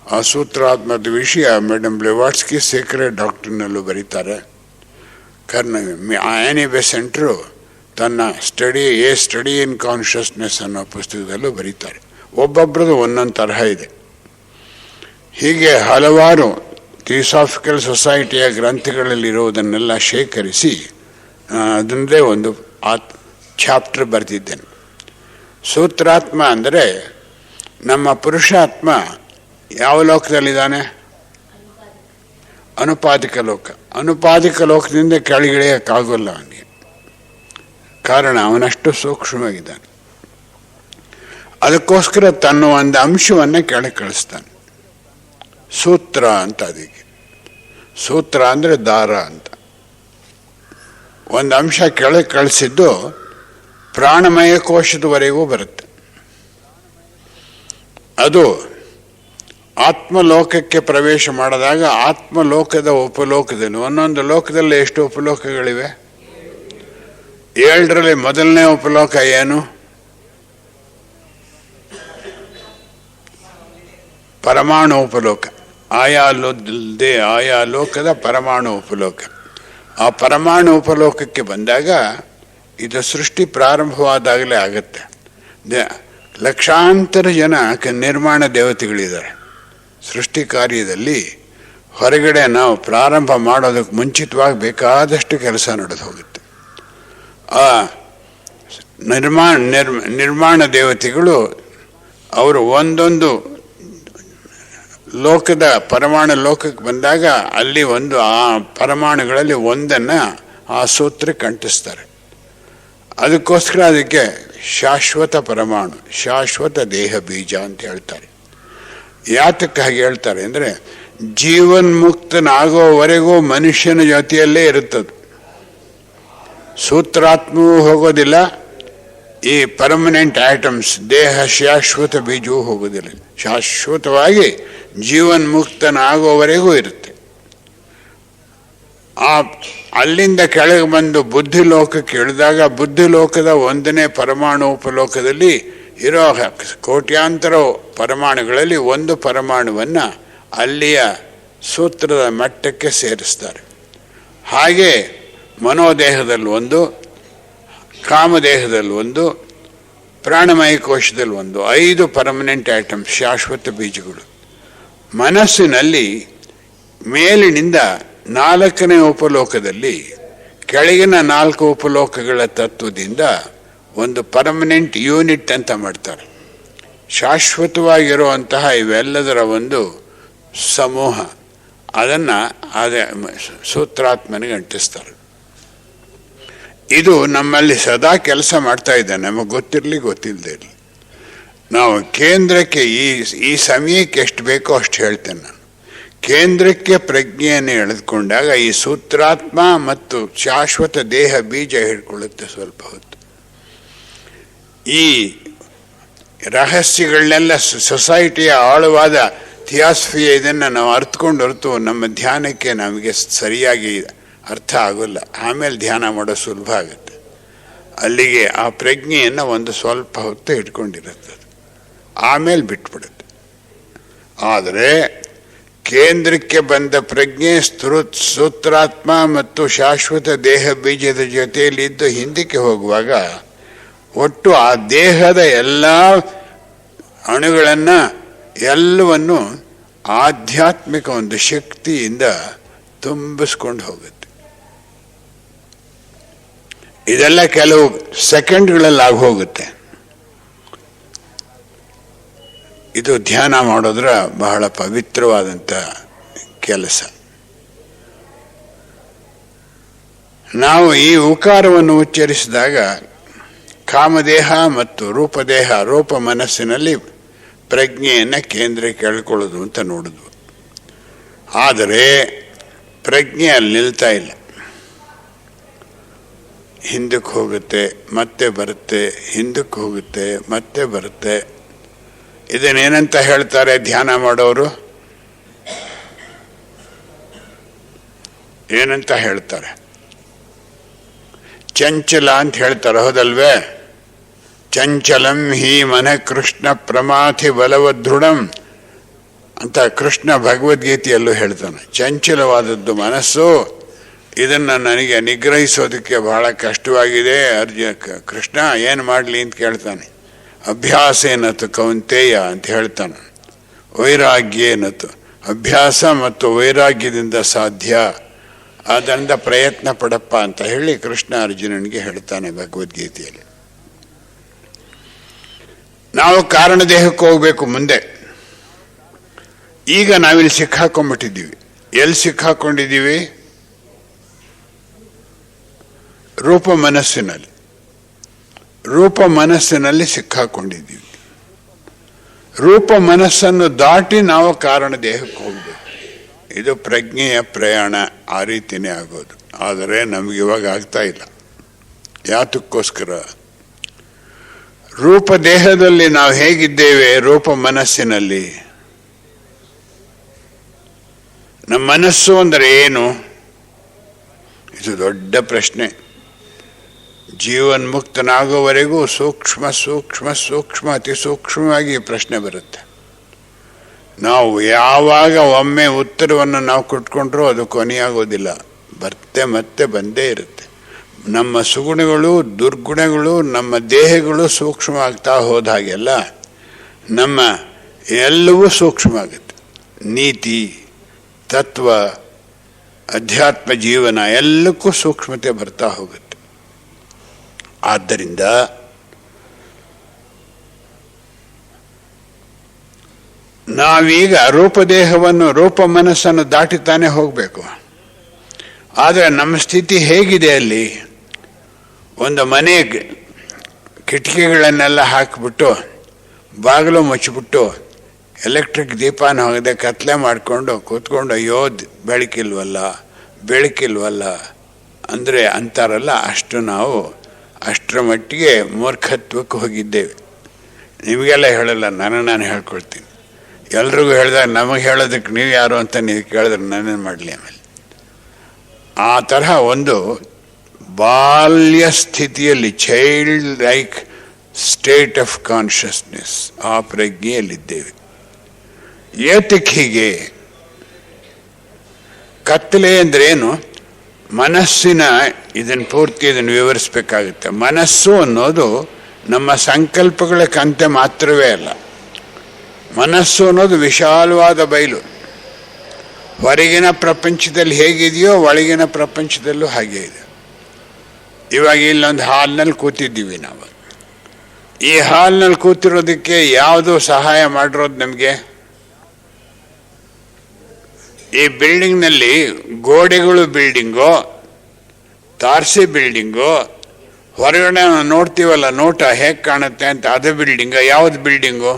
ಆ ಸೂತ್ರಾತ್ಮದ ವಿಷಯ ಮೇಡಮ್ ಬ್ಲೆವಾಟ್ಸ್ಕಿ ಸೀಕ್ರೆಟ್ ಡಾಕ್ಟರ್ನಲ್ಲೂ ಬರೀತಾರೆ. ಆ್ಯನಿ ಬೆಸೆಂಟ್ರು ತನ್ನ ಸ್ಟಡಿ ಇನ್ ಕಾನ್ಷಿಯಸ್ನೆಸ್ ಅನ್ನೋ ಪುಸ್ತಕದಲ್ಲೂ ಬರೀತಾರೆ. ಒಬ್ಬೊಬ್ಬರದು ಒಂದೊಂದು ತರಹ ಇದೆ. ಹೀಗೆ ಹಲವಾರು ಥಿಯೋಸಾಫಿಕಲ್ ಸೊಸೈಟಿಯ ಗ್ರಂಥಗಳಲ್ಲಿರುವುದನ್ನೆಲ್ಲ ಶೇಖರಿಸಿ ಅದನ್ನದೇ ಒಂದು ಚಾಪ್ಟರ್ ಬರೆದಿದ್ದೇನೆ. ಸೂತ್ರಾತ್ಮ ಅಂದರೆ ನಮ್ಮ ಪುರುಷಾತ್ಮ ಯಾವ ಲೋಕದಲ್ಲಿದ್ದಾನೆ? ಅನುಪಾದಿಕ ಲೋಕ. ಅನುಪಾದಿಕ ಲೋಕದಿಂದ ಕೆಳಗಿಳಿಯಕ್ಕಾಗೋಲ್ಲ ಅವನಿಗೆ, ಕಾರಣ ಅವನಷ್ಟು ಸೂಕ್ಷ್ಮವಾಗಿದ್ದಾನೆ. ಅದಕ್ಕೋಸ್ಕರ ತನ್ನ ಒಂದು ಅಂಶವನ್ನು ಕೆಳಗೆ ಕಳಿಸ್ತಾನೆ. ಸೂತ್ರ ಅಂತ. ಅದಕ್ಕೆ ಸೂತ್ರ ಅಂದರೆ ದಾರ ಅಂತ. ಒಂದು ಅಂಶ ಕೆಳಗೆ ಕಳಿಸಿದ್ದು ಪ್ರಾಣಮಯ ಕೋಶದವರೆಗೂ ಬರುತ್ತೆ. ಅದು ಆತ್ಮಲೋಕಕ್ಕೆ ಪ್ರವೇಶ ಮಾಡಿದಾಗ ಆತ್ಮಲೋಕದ ಉಪಲೋಕದಲ್ಲಿ, ಒಂದೊಂದು ಲೋಕದಲ್ಲಿ ಎಷ್ಟು ಉಪಲೋಕಗಳಿವೆ? 7ರಲ್ಲಿ ಮೊದಲನೇ ಉಪಲೋಕ ಏನು? ಪರಮಾಣು ಉಪಲೋಕ. ಆಯಾ ಲೋಕದ ಪರಮಾಣು ಉಪಲೋಕ. ಆ ಪರಮಾಣು ಉಪಲೋಕಕ್ಕೆ ಬಂದಾಗ ಇದು ಸೃಷ್ಟಿ ಪ್ರಾರಂಭವಾದಾಗಲೇ ಆಗುತ್ತೆ. ಲಕ್ಷಾಂತರ ಜನ ನಿರ್ಮಾಣ ದೇವತೆಗಳಿದ್ದಾರೆ. ಸೃಷ್ಟಿ ಕಾರ್ಯದಲ್ಲಿ ಹೊರಗಡೆ ನಾವು ಪ್ರಾರಂಭ ಮಾಡೋದಕ್ಕೆ ಮುಂಚಿತವಾಗಿ ಬೇಕಾದಷ್ಟು ಕೆಲಸ ನಡೆದು ಹೋಗುತ್ತೆ. ಆ ನಿರ್ಮಾಣ ದೇವತೆಗಳು ಅವರು ಒಂದೊಂದು ಲೋಕದ ಪರಮಾಣು ಲೋಕಕ್ಕೆ ಬಂದಾಗ ಅಲ್ಲಿ ಒಂದು ಆ ಪರಮಾಣುಗಳಲ್ಲಿ ಒಂದನ್ನು ಆ ಸೂತ್ರಕ್ಕೆ ಅಂಟಿಸ್ತಾರೆ. ಅದಕ್ಕೋಸ್ಕರ ಅದಕ್ಕೆ ಶಾಶ್ವತ ಪರಮಾಣು, ಶಾಶ್ವತ ದೇಹ ಬೀಜ ಅಂತ ಹೇಳ್ತಾರೆ. ಯಾತಕ್ಕೆ ಹಾಗೆ ಹೇಳ್ತಾರೆ ಅಂದರೆ, ಜೀವನ್ಮುಕ್ತನಾಗೋವರೆಗೂ ಮನುಷ್ಯನ ಜೊತೆಯಲ್ಲೇ ಇರುತ್ತದೆ. ಸೂತ್ರಾತ್ಮವೂ ಹೋಗೋದಿಲ್ಲ, ಈ ಪರ್ಮನೆಂಟ್ ಆಟಮ್ಸ್ ದೇಹ ಶಾಶ್ವತ ಬೀಜವೂ ಹೋಗೋದಿಲ್ಲ. ಶಾಶ್ವತವಾಗಿ ಜೀವನ್ಮುಕ್ತನಾಗೋವರೆಗೂ ಇರುತ್ತೆ. ಅಲ್ಲಿಂದ ಕೆಳಗೆ ಬಂದು ಬುದ್ಧಿಲೋಕಕ್ಕೆ ಇಳಿದಾಗ, ಬುದ್ಧಿಲೋಕದ 1ನೇ ಪರಮಾಣು ಉಪಲೋಕದಲ್ಲಿ ಇರೋ ಕೋಟ್ಯಾಂತರ ಪರಮಾಣುಗಳಲ್ಲಿ ಒಂದು ಪರಮಾಣುವನ್ನು ಅಲ್ಲಿಯ ಸೂತ್ರದ ಮಟ್ಟಕ್ಕೆ ಸೇರಿಸ್ತಾರೆ. ಹಾಗೆ ಮನೋದೇಹದಲ್ಲಿ ಒಂದು, ಕಾಮದೇಹದಲ್ಲಿ ಒಂದು, ಪ್ರಾಣಮಯ ಕೋಶದಲ್ಲಿ ಒಂದು, 5 ಪರ್ಮನೆಂಟ್ ಆಟಮ್ಸ್, ಶಾಶ್ವತ ಬೀಜಗಳು. ಮನಸ್ಸಿನಲ್ಲಿ ಮೇಲಿನಿಂದ 4ನೇ ಉಪಲೋಕದಲ್ಲಿ ಕೆಳಗಿನ 4 ಉಪಲೋಕಗಳ ತತ್ವದಿಂದ ಒಂದು ಪರ್ಮನೆಂಟ್ ಯೂನಿಟ್ ಅಂತ ಮಾಡ್ತಾರೆ. ಶಾಶ್ವತವಾಗಿರುವಂತಹ ಇವೆಲ್ಲದರ ಒಂದು ಸಮೂಹ, ಅದನ್ನು ಸೂತ್ರಾತ್ಮನಿಗೆ ಅಂಟಿಸ್ತಾರೆ. ಇದು ನಮ್ಮಲ್ಲಿ ಸದಾ ಕೆಲಸ ಮಾಡ್ತಾ ಇದೆ, ನಮಗೆ ಗೊತ್ತಿರಲಿ ಗೊತ್ತಿಲ್ಲದೆ ಇರಲಿ. ನಾವು ಕೇಂದ್ರಕ್ಕೆ ಈ ಸಮಯಕ್ಕೆ ಎಷ್ಟು ಬೇಕೋ ಅಷ್ಟು ಹೇಳ್ತೇನೆ ನಾನು. ಕೇಂದ್ರಕ್ಕೆ ಪ್ರಜ್ಞೆಯನ್ನು ಎಳೆದುಕೊಂಡಾಗ ಈ ಸೂತ್ರಾತ್ಮ ಮತ್ತು ಶಾಶ್ವತ ದೇಹ ಬೀಜ ಹಿಡ್ಕೊಳ್ಳುತ್ತೆ ಸ್ವಲ್ಪ ಹೊತ್ತು. ಈ ರಹಸ್ಯಗಳನ್ನೆಲ್ಲ ಸೊಸೈಟಿಯ ಆಳವಾದ ಥಿಯಾಸಫಿ ಇದನ್ನು ನಾವು ಅರ್ಥಕೊಂಡು ಹೊರತು ನಮ್ಮ ಧ್ಯಾನಕ್ಕೆ ನಮಗೆ ಸರಿಯಾಗಿ ಅರ್ಥ ಆಗೋಲ್ಲ. ಆಮೇಲೆ ಧ್ಯಾನ ಮಾಡೋ ಸುಲಭ ಆಗುತ್ತೆ. ಅಲ್ಲಿಗೆ ಆ ಪ್ರಜ್ಞೆಯನ್ನು ಒಂದು ಸ್ವಲ್ಪ ಹೊತ್ತು ಇಟ್ಕೊಂಡಿರುತ್ತೆ, ಆಮೇಲೆ ಬಿಟ್ಬಿಡುತ್ತೆ. ಆದರೆ ಕೇಂದ್ರಕ್ಕೆ ಬಂದ ಪ್ರಜ್ಞೆ ಸೂತ್ರಾತ್ಮ ಮತ್ತು ಶಾಶ್ವತ ದೇಹ ಬೀಜದ ಜೊತೆಯಲ್ಲಿದ್ದು ಹಿಂದಕ್ಕೆ ಹೋಗುವಾಗ ಒಟ್ಟು ಆ ದೇಹದ ಎಲ್ಲ ಅಣುಗಳನ್ನು ಎಲ್ಲವನ್ನು ಆಧ್ಯಾತ್ಮಿಕ ಒಂದು ಶಕ್ತಿಯಿಂದ ತುಂಬಿಸ್ಕೊಂಡು ಹೋಗುತ್ತೆ. ಇದೆಲ್ಲ ಕೆಲವು ಸೆಕೆಂಡ್ಗಳಲ್ಲಿ ಆಗೋಗುತ್ತೆ. ಇದು ಧ್ಯಾನ ಮಾಡೋದ್ರ ಬಹಳ ಪವಿತ್ರವಾದಂಥ ಕೆಲಸ. ನಾವು ಈ ಉಕಾರವನ್ನು ಉಚ್ಚರಿಸಿದಾಗ ಕಾಮದೇಹ ಮತ್ತು ರೂಪದೇಹ, ರೂಪ ಮನಸ್ಸಿನಲ್ಲಿ ಪ್ರಜ್ಞೆಯನ್ನು ಕೇಂದ್ರಕ್ಕೆ ಎಳ್ಕೊಳ್ಳೋದು ಅಂತ ನೋಡಿದ್ವು. ಆದರೆ ಪ್ರಜ್ಞೆ ಅಲ್ಲಿ ನಿಲ್ತಾ ಇಲ್ಲ, ಹಿಂದಕ್ಕೆ ಹೋಗುತ್ತೆ, ಮತ್ತೆ ಬರುತ್ತೆ, ಹಿಂದಕ್ಕೆ ಹೋಗುತ್ತೆ, ಮತ್ತೆ ಬರುತ್ತೆ. ಇದನ್ನೇನಂತ ಹೇಳ್ತಾರೆ ಧ್ಯಾನ ಮಾಡೋರು? ಏನಂತ ಹೇಳ್ತಾರೆ? ಚಂಚಲ ಅಂತ ಹೇಳ್ತಾರೆ, ಹೌದಲ್ವೇ? ಚಂಚಲಂ ಹಿ ಮನ ಕೃಷ್ಣ ಪ್ರಮಾಥಿ ಬಲವದೃಢಂ ಅಂತ ಕೃಷ್ಣ ಭಗವದ್ಗೀತೆಯಲ್ಲೂ ಹೇಳ್ತಾನೆ. ಚಂಚಲವಾದದ್ದು ಮನಸ್ಸು, ಇದನ್ನು ನನಗೆ ನಿಗ್ರಹಿಸೋದಕ್ಕೆ ಬಹಳ ಕಷ್ಟವಾಗಿದೆ. ಕೃಷ್ಣ ಏನು ಮಾಡಲಿ ಅಂತ ಕೇಳ್ತಾನೆ. ಅಭ್ಯಾಸ ಏನತ್ತು ಕೌಂತೆಯ ಅಂತ ಹೇಳ್ತಾನೆ. ವೈರಾಗ್ಯ ಏನತ್ತು, ಅಭ್ಯಾಸ ಮತ್ತು ವೈರಾಗ್ಯದಿಂದ ಸಾಧ್ಯ, ಅದರಿಂದ ಪ್ರಯತ್ನ ಪಡಪ್ಪ ಅಂತ ಹೇಳಿ ಕೃಷ್ಣ ಅರ್ಜುನನಿಗೆ ಹೇಳ್ತಾನೆ ಭಗವದ್ಗೀತೆಯಲ್ಲಿ. ನಾವು ಕಾರಣ ದೇಹಕ್ಕೆ ಹೋಗಬೇಕು ಮುಂದೆ. ಈಗ ನಾವಿಲ್ಲಿ ಸಿಕ್ಕಾಕೊಂಡ್ಬಿಟ್ಟಿದ್ದೀವಿ. ಎಲ್ಲಿ ಸಿಕ್ಕಾಕೊಂಡಿದ್ದೀವಿ? ರೂಪ ಮನಸ್ಸಿನಲ್ಲಿ. ರೂಪ ಮನಸ್ಸಿನಲ್ಲಿ ಸಿಕ್ಕಾಕೊಂಡಿದ್ದೀವಿ. ರೂಪ ಮನಸ್ಸನ್ನು ದಾಟಿ ನಾವು ಕಾರಣ ದೇಹಕ್ಕೆ ಹೋಗಬೇಕು. ಇದು ಪ್ರಜ್ಞೆಯ ಪ್ರಯಾಣ, ಆ ರೀತಿಯೇ ಆಗೋದು. ಆದರೆ ನಮಗೆ ಇವಾಗ ಆಗ್ತಾ ಇಲ್ಲ. ಯಾತಕ್ಕೋಸ್ಕರ? ರೂಪ ದೇಹದಲ್ಲಿ ನಾವು ಹೇಗಿದ್ದೇವೆ, ರೂಪ ಮನಸ್ಸಿನಲ್ಲಿ. ನಮ್ಮ ಮನಸ್ಸು ಅಂದರೆ ಏನು? ಇದು ದೊಡ್ಡ ಪ್ರಶ್ನೆ. ಜೀವನ್ಮುಕ್ತನಾಗುವವರೆಗೂ ಸೂಕ್ಷ್ಮ ಸೂಕ್ಷ್ಮ ಸೂಕ್ಷ್ಮ ಅತಿ ಸೂಕ್ಷ್ಮವಾಗಿ ಪ್ರಶ್ನೆ ಬರುತ್ತೆ. ನಾವು ಯಾವಾಗ ಒಮ್ಮೆ ಉತ್ತರವನ್ನು ನಾವು ಕೊಟ್ಕೊಂಡ್ರೂ ಅದು ಕೊನೆಯಾಗೋದಿಲ್ಲ, ಮತ್ತೆ ಬಂದೇ ಇರುತ್ತೆ. ನಮ್ಮ ಸುಗುಣಗಳು ದುರ್ಗುಣಗಳು ನಮ್ಮ ದೇಹಗಳು ಸೂಕ್ಷ್ಮ ಆಗ್ತಾ ಹೋದ ಹಾಗೆಲ್ಲ ನಮ್ಮ ಎಲ್ಲವೂ ಸೂಕ್ಷ್ಮ ಆಗುತ್ತೆ. ನೀತಿ, ತತ್ವ, ಅಧ್ಯಾತ್ಮ ಜೀವನ ಎಲ್ಲಕ್ಕೂ ಸೂಕ್ಷ್ಮತೆ ಬರ್ತಾ ಹೋಗುತ್ತೆ. ಆದ್ದರಿಂದ ನಾವೀಗ ರೂಪದೇಹವನ್ನು, ರೂಪ ಮನಸ್ಸನ್ನು ದಾಟಿತಾನೆ ಹೋಗಬೇಕು. ಆದರೆ ನಮ್ಮ ಸ್ಥಿತಿ ಹೇಗಿದೆ ಅಲ್ಲಿ? ಒಂದು ಮನೆ ಕಿಟಕಿಗಳನ್ನೆಲ್ಲ ಹಾಕಿಬಿಟ್ಟು ಬಾಗಿಲು ಮುಚ್ಚಿಬಿಟ್ಟು ಎಲೆಕ್ಟ್ರಿಕ್ ದೀಪನ ಹೋಗದೆ ಕತ್ಲೆ ಮಾಡಿಕೊಂಡು ಕೂತ್ಕೊಂಡು ಅಯ್ಯೋ ಬೆಳಕಿಲ್ವಲ್ಲ ಅಂದರೆ ಅಂತಾರಲ್ಲ, ಅಷ್ಟು ನಾವು ಅಷ್ಟರ ಮಟ್ಟಿಗೆ ಮೂರ್ಖತ್ವಕ್ಕೆ ಹೋಗಿದ್ದೇವೆ. ನಿಮಗೆಲ್ಲ ಹೇಳಲ್ಲ, ನಾನು ಹೇಳ್ಕೊಳ್ತೀನಿ. ಎಲ್ರಿಗೂ ಹೇಳಿದಾಗ ನಮಗೆ ಹೇಳೋದಕ್ಕೆ ನೀವು ಯಾರು ಅಂತ ನೀವು ಕೇಳಿದ್ರೆ ನಾನೇನು ಮಾಡಲಿ. ಆಮೇಲೆ ಆ ತರಹ ಒಂದು ಬಾಲ್ಯ ಸ್ಥಿತಿಯಲ್ಲಿ child like state of consciousness, ಆ ಪ್ರಜ್ಞೆಯಲ್ಲಿದ್ದೇವೆ. ಏತಕ್ಕೆ ಹೀಗೆ? ಕತ್ತಲೆ ಅಂದ್ರೇನು? ಮನಸ್ಸಿನ ಇದನ್ನು ವಿವರಿಸಬೇಕಾಗುತ್ತೆ. ಮನಸ್ಸು ಅನ್ನೋದು ನಮ್ಮ ಸಂಕಲ್ಪಗಳ ಕಂತೆ ಮಾತ್ರವೇ ಅಲ್ಲ. ಮನಸ್ಸು ಅನ್ನೋದು ವಿಶಾಲವಾದ ಬಯಲು. ಹೊರಗಿನ ಪ್ರಪಂಚದಲ್ಲಿ ಹೇಗಿದೆಯೋ ಒಳಗಿನ ಪ್ರಪಂಚದಲ್ಲೂ ಹಾಗೆ ಇದೆ. ಇವಾಗ ಇಲ್ಲೊಂದು ಹಾಲ್ನಲ್ಲಿ ಕೂತಿದ್ದೀವಿ ನಾವು. ಈ ಹಾಲ್ನಲ್ಲಿ ಕೂತಿರೋದಕ್ಕೆ ಯಾವುದು ಸಹಾಯ ಮಾಡಿರೋದು ನಮಗೆ? ಈ ಬಿಲ್ಡಿಂಗ್ನಲ್ಲಿ ಗೋಡೆಗಳು ಬಿಲ್ಡಿಂಗು, ತಾರಸಿ ಬಿಲ್ಡಿಂಗು, ಹೊರಗಡೆ ನೋಡ್ತೀವಲ್ಲ ನೋಟ ಹೇಗೆ ಕಾಣುತ್ತೆ ಅಂತ, ಅದು ಬಿಲ್ಡಿಂಗ. ಯಾವುದು ಬಿಲ್ಡಿಂಗು?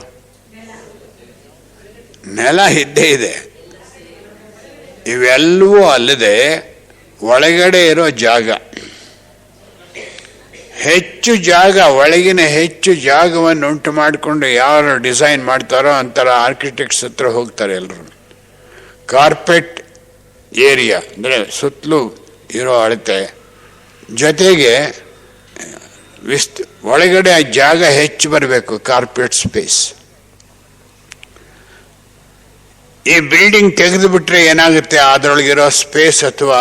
ನೆಲ ಇದ್ದೇ ಇದೆ. ಇವೆಲ್ಲವೂ ಅಲ್ಲದೆ ಒಳಗಡೆ ಇರೋ ಜಾಗ, ಹೆಚ್ಚು ಜಾಗ, ಒಳಗಿನ ಹೆಚ್ಚು ಜಾಗವನ್ನು ಉಂಟು ಮಾಡಿಕೊಂಡು ಯಾರು ಡಿಸೈನ್ ಮಾಡ್ತಾರೋ ಅಂತಾರ ಆರ್ಕಿಟೆಕ್ಟ್ಸ್ ಹತ್ರ ಹೋಗ್ತಾರೆ ಎಲ್ಲರೂ. ಕಾರ್ಪೆಟ್ ಏರಿಯಾ ಅಂದರೆ ಸುತ್ತಲೂ ಇರೋ ಅಳತೆ, ಜೊತೆಗೆ ಒಳಗಡೆ ಆ ಜಾಗ ಹೆಚ್ಚು ಬರಬೇಕು, ಕಾರ್ಪೆಟ್ ಸ್ಪೇಸ್. ಈ ಬಿಲ್ಡಿಂಗ್ ತೆಗೆದು ಬಿಟ್ರೆ ಏನಾಗುತ್ತೆ? ಅದರೊಳಗಿರೋ ಸ್ಪೇಸ್ ಅಥವಾ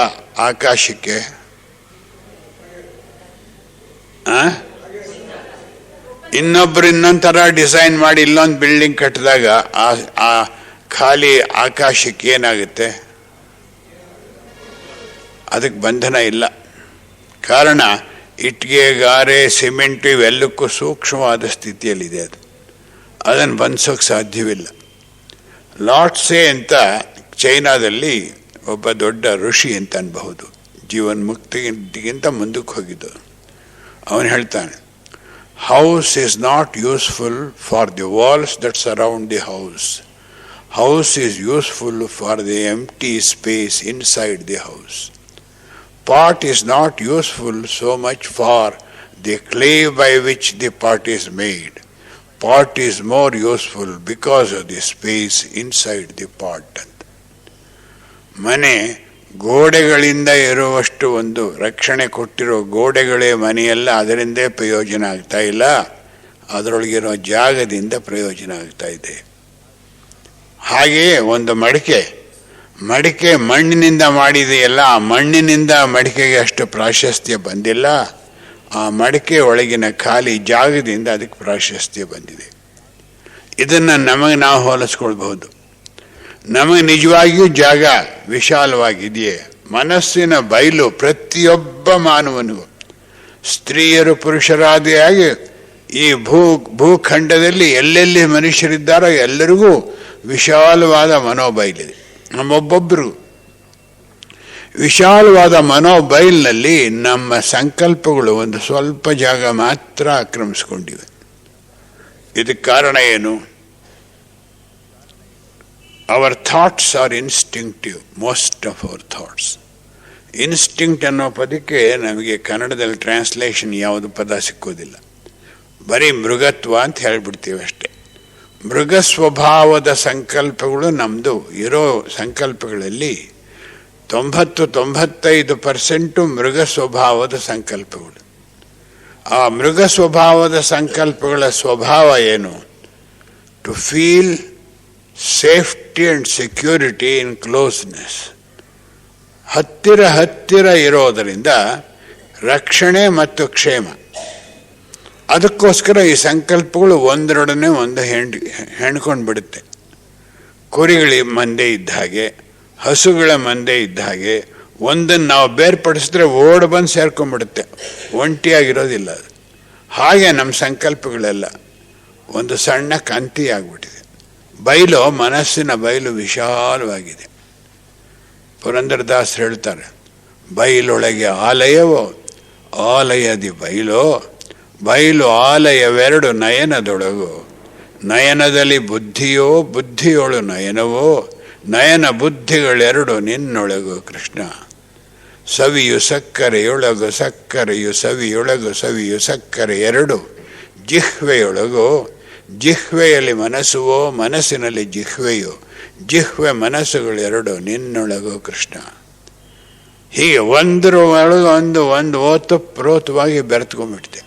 ಆಕಾಶಕ್ಕೆ ಇನ್ನೊಬ್ರು ಇನ್ನೊಂದು ಥರ ಡಿಸೈನ್ ಮಾಡಿ ಇಲ್ಲೊಂದು ಬಿಲ್ಡಿಂಗ್ ಕಟ್ಟಿದಾಗ ಆ ಖಾಲಿ ಆಕಾಶಕ್ಕೆ ಏನಾಗುತ್ತೆ? ಅದಕ್ಕೆ ಬಂಧನ ಇಲ್ಲ. ಕಾರಣ ಇಟ್ಟಿಗೆ, ಗಾರೆ, ಸಿಮೆಂಟ್ ಇವೆಲ್ಲಕ್ಕೂ ಸೂಕ್ಷ್ಮವಾದ ಸ್ಥಿತಿಯಲ್ಲಿದೆ. ಅದನ್ನು ಬಂಧಿಸೋಕೆ ಸಾಧ್ಯವಿಲ್ಲ. ಲಾಟ್ಸೆ ಅಂತ ಚೈನಾದಲ್ಲಿ ಒಬ್ಬ ದೊಡ್ಡ ಋಷಿ ಅಂತ ಅನ್ಬಹುದು, ಜೀವನ್ಮುಕ್ತಿಗಿಂತ ಮುಂದಕ್ಕೆ ಹೋಗಿದ್ದು. ಅವನು ಹೇಳ್ತಾನೆ, house is not useful for the walls that surround the house. House is useful for the empty space inside the house. Pot is not useful so much for the clay by which the pot is made. Pot is more useful because of the space inside the pot. ಮನೆ ಗೋಡೆಗಳಿಂದ ಇರುವಷ್ಟು ಒಂದು ರಕ್ಷಣೆ ಕೊಟ್ಟಿರೋ ಗೋಡೆಗಳೇ ಮನೆಯಲ್ಲ, ಅದರಿಂದೇ ಪ್ರಯೋಜನ ಆಗ್ತಾ ಇಲ್ಲ, ಅದರೊಳಗಿರೋ ಜಾಗದಿಂದ ಪ್ರಯೋಜನ ಆಗ್ತಾ ಇದೆ. ಹಾಗೆಯೇ ಒಂದು ಮಡಿಕೆ ಮಣ್ಣಿನಿಂದ ಮಾಡಿದೆಯಲ್ಲ, ಆ ಮಣ್ಣಿನಿಂದ ಮಡಿಕೆಗೆ ಅಷ್ಟು ಪ್ರಾಶಸ್ತ್ಯ ಬಂದಿಲ್ಲ, ಆ ಮಡಿಕೆ ಒಳಗಿನ ಖಾಲಿ ಜಾಗದಿಂದ ಅದಕ್ಕೆ ಪ್ರಾಶಸ್ತ್ಯ ಬಂದಿದೆ. ಇದನ್ನು ನಮಗೆ ನಾವು ಹೋಲಿಸ್ಕೊಳ್ಬಹುದು. ನಮಗೆ ನಿಜವಾಗಿಯೂ ಜಾಗ ವಿಶಾಲವಾಗಿದೆಯೇ? ಮನಸ್ಸಿನ ಬಯಲು ಪ್ರತಿಯೊಬ್ಬ ಮಾನವನಿಗೂ, ಸ್ತ್ರೀಯರು ಪುರುಷರಾದಿಯಾಗಿ ಈ ಭೂಖಂಡದಲ್ಲಿ ಎಲ್ಲೆಲ್ಲಿ ಮನುಷ್ಯರಿದ್ದಾರೋ ಎಲ್ಲರಿಗೂ ವಿಶಾಲವಾದ ಮನೋಬೈಲಿದೆ. ನಮ್ಮೊಬ್ಬೊಬ್ಬರು ವಿಶಾಲವಾದ ಮನೋಬೈಲ್ನಲ್ಲಿ ನಮ್ಮ ಸಂಕಲ್ಪಗಳು ಒಂದು ಸ್ವಲ್ಪ ಜಾಗ ಮಾತ್ರ ಆಕ್ರಮಿಸ್ಕೊಂಡಿವೆ. ಇದಕ್ಕೆ ಕಾರಣ ಏನು? Our thoughts are instinctive, most of our thoughts. Instinct ಅನ್ನೋ ಪದಕ್ಕೆ ನಮಗೆ ಕನ್ನಡದಲ್ಲಿ ಟ್ರಾನ್ಸ್ಲೇಷನ್ ಯಾವುದು ಪದ ಸಿಕ್ಕೋದಿಲ್ಲ. ಬರೀ ಮೃಗತ್ವ ಅಂತ ಹೇಳಿಬಿಡ್ತೀವಿ ಅಷ್ಟೇ. ಮೃಗ ಸ್ವಭಾವದ ಸಂಕಲ್ಪಗಳು ನಮ್ಮದು ಇರೋ ಸಂಕಲ್ಪಗಳಲ್ಲಿ 90-95% ಮೃಗ ಸ್ವಭಾವದ ಸಂಕಲ್ಪಗಳು. ಆ ಮೃಗ ಸ್ವಭಾವದ ಸಂಕಲ್ಪಗಳ ಸ್ವಭಾವ ಏನು? To feel safety and security in closeness. ಹತ್ತಿರ ಇರೋದರಿಂದ ರಕ್ಷಣೆ ಮತ್ತು ಕ್ಷೇಮ. ಅದಕ್ಕೋಸ್ಕರ ಈ ಸಂಕಲ್ಪಗಳು ಒಂದರೊಡನೆ ಒಂದು ಹೆಣ್ಕೊಂಡು ಬಿಡುತ್ತೆ. ಕುರಿಗಳ ಮಂದೆ ಇದ್ದ ಹಾಗೆ, ಹಸುಗಳ ಮಂದೆ ಇದ್ದ ಹಾಗೆ, ಒಂದನ್ನು ನಾವು ಬೇರ್ಪಡಿಸಿದ್ರೆ ಓಡ್ ಬಂದು ಸೇರ್ಕೊಂಡ್ಬಿಡುತ್ತೆ, ಒಂಟಿಯಾಗಿರೋದಿಲ್ಲ ಅದು. ಹಾಗೆ ನಮ್ಮ ಸಂಕಲ್ಪಗಳೆಲ್ಲ ಒಂದು ಸಣ್ಣ ಕಾಂತಿ ಆಗಿಬಿಟ್ಟಿದೆ. ಬಯಲು, ಮನಸ್ಸಿನ ಬಯಲು ವಿಶಾಲವಾಗಿದೆ. ಪುರಂದರದಾಸರು ಹೇಳ್ತಾರೆ, ಬಯಲೊಳಗೆ ಆಲಯವೋ ಆಲಯದಿ ಬಯಲು, ಬಯಲು ಆಲಯವೆರಡು ನಯನದೊಳಗು, ನಯನದಲ್ಲಿ ಬುದ್ಧಿಯೋ ಬುದ್ಧಿಯೊಳು ನಯನವೋ, ನಯನ ಬುದ್ಧಿಗಳೆರಡು ನಿನ್ನೊಳಗು ಕೃಷ್ಣ. ಸವಿಯು ಸಕ್ಕರೆಯೊಳಗು ಸಕ್ಕರೆಯು ಸವಿಯೊಳಗು ಸವಿಯು ಸಕ್ಕರೆ ಎರಡು, ಜಿಹ್ವೆಯೊಳಗು ಜಿಹ್ವೆಯಲ್ಲಿ ಮನಸ್ಸುವೋ ಮನಸ್ಸಿನಲ್ಲಿ ಜಿಹ್ವೆಯು, ಜಿಹ್ವೆ ಮನಸ್ಸುಗಳೆರಡು ನಿನ್ನೊಳಗು ಕೃಷ್ಣ. ಹೀಗೆ ಒಂದರ ಒಳಗೆ ಒಂದು ಓತಪ್ರೋತವಾಗಿ ಬೆರೆತ್ಕೊಂಡ್ಬಿಡ್ತೆ.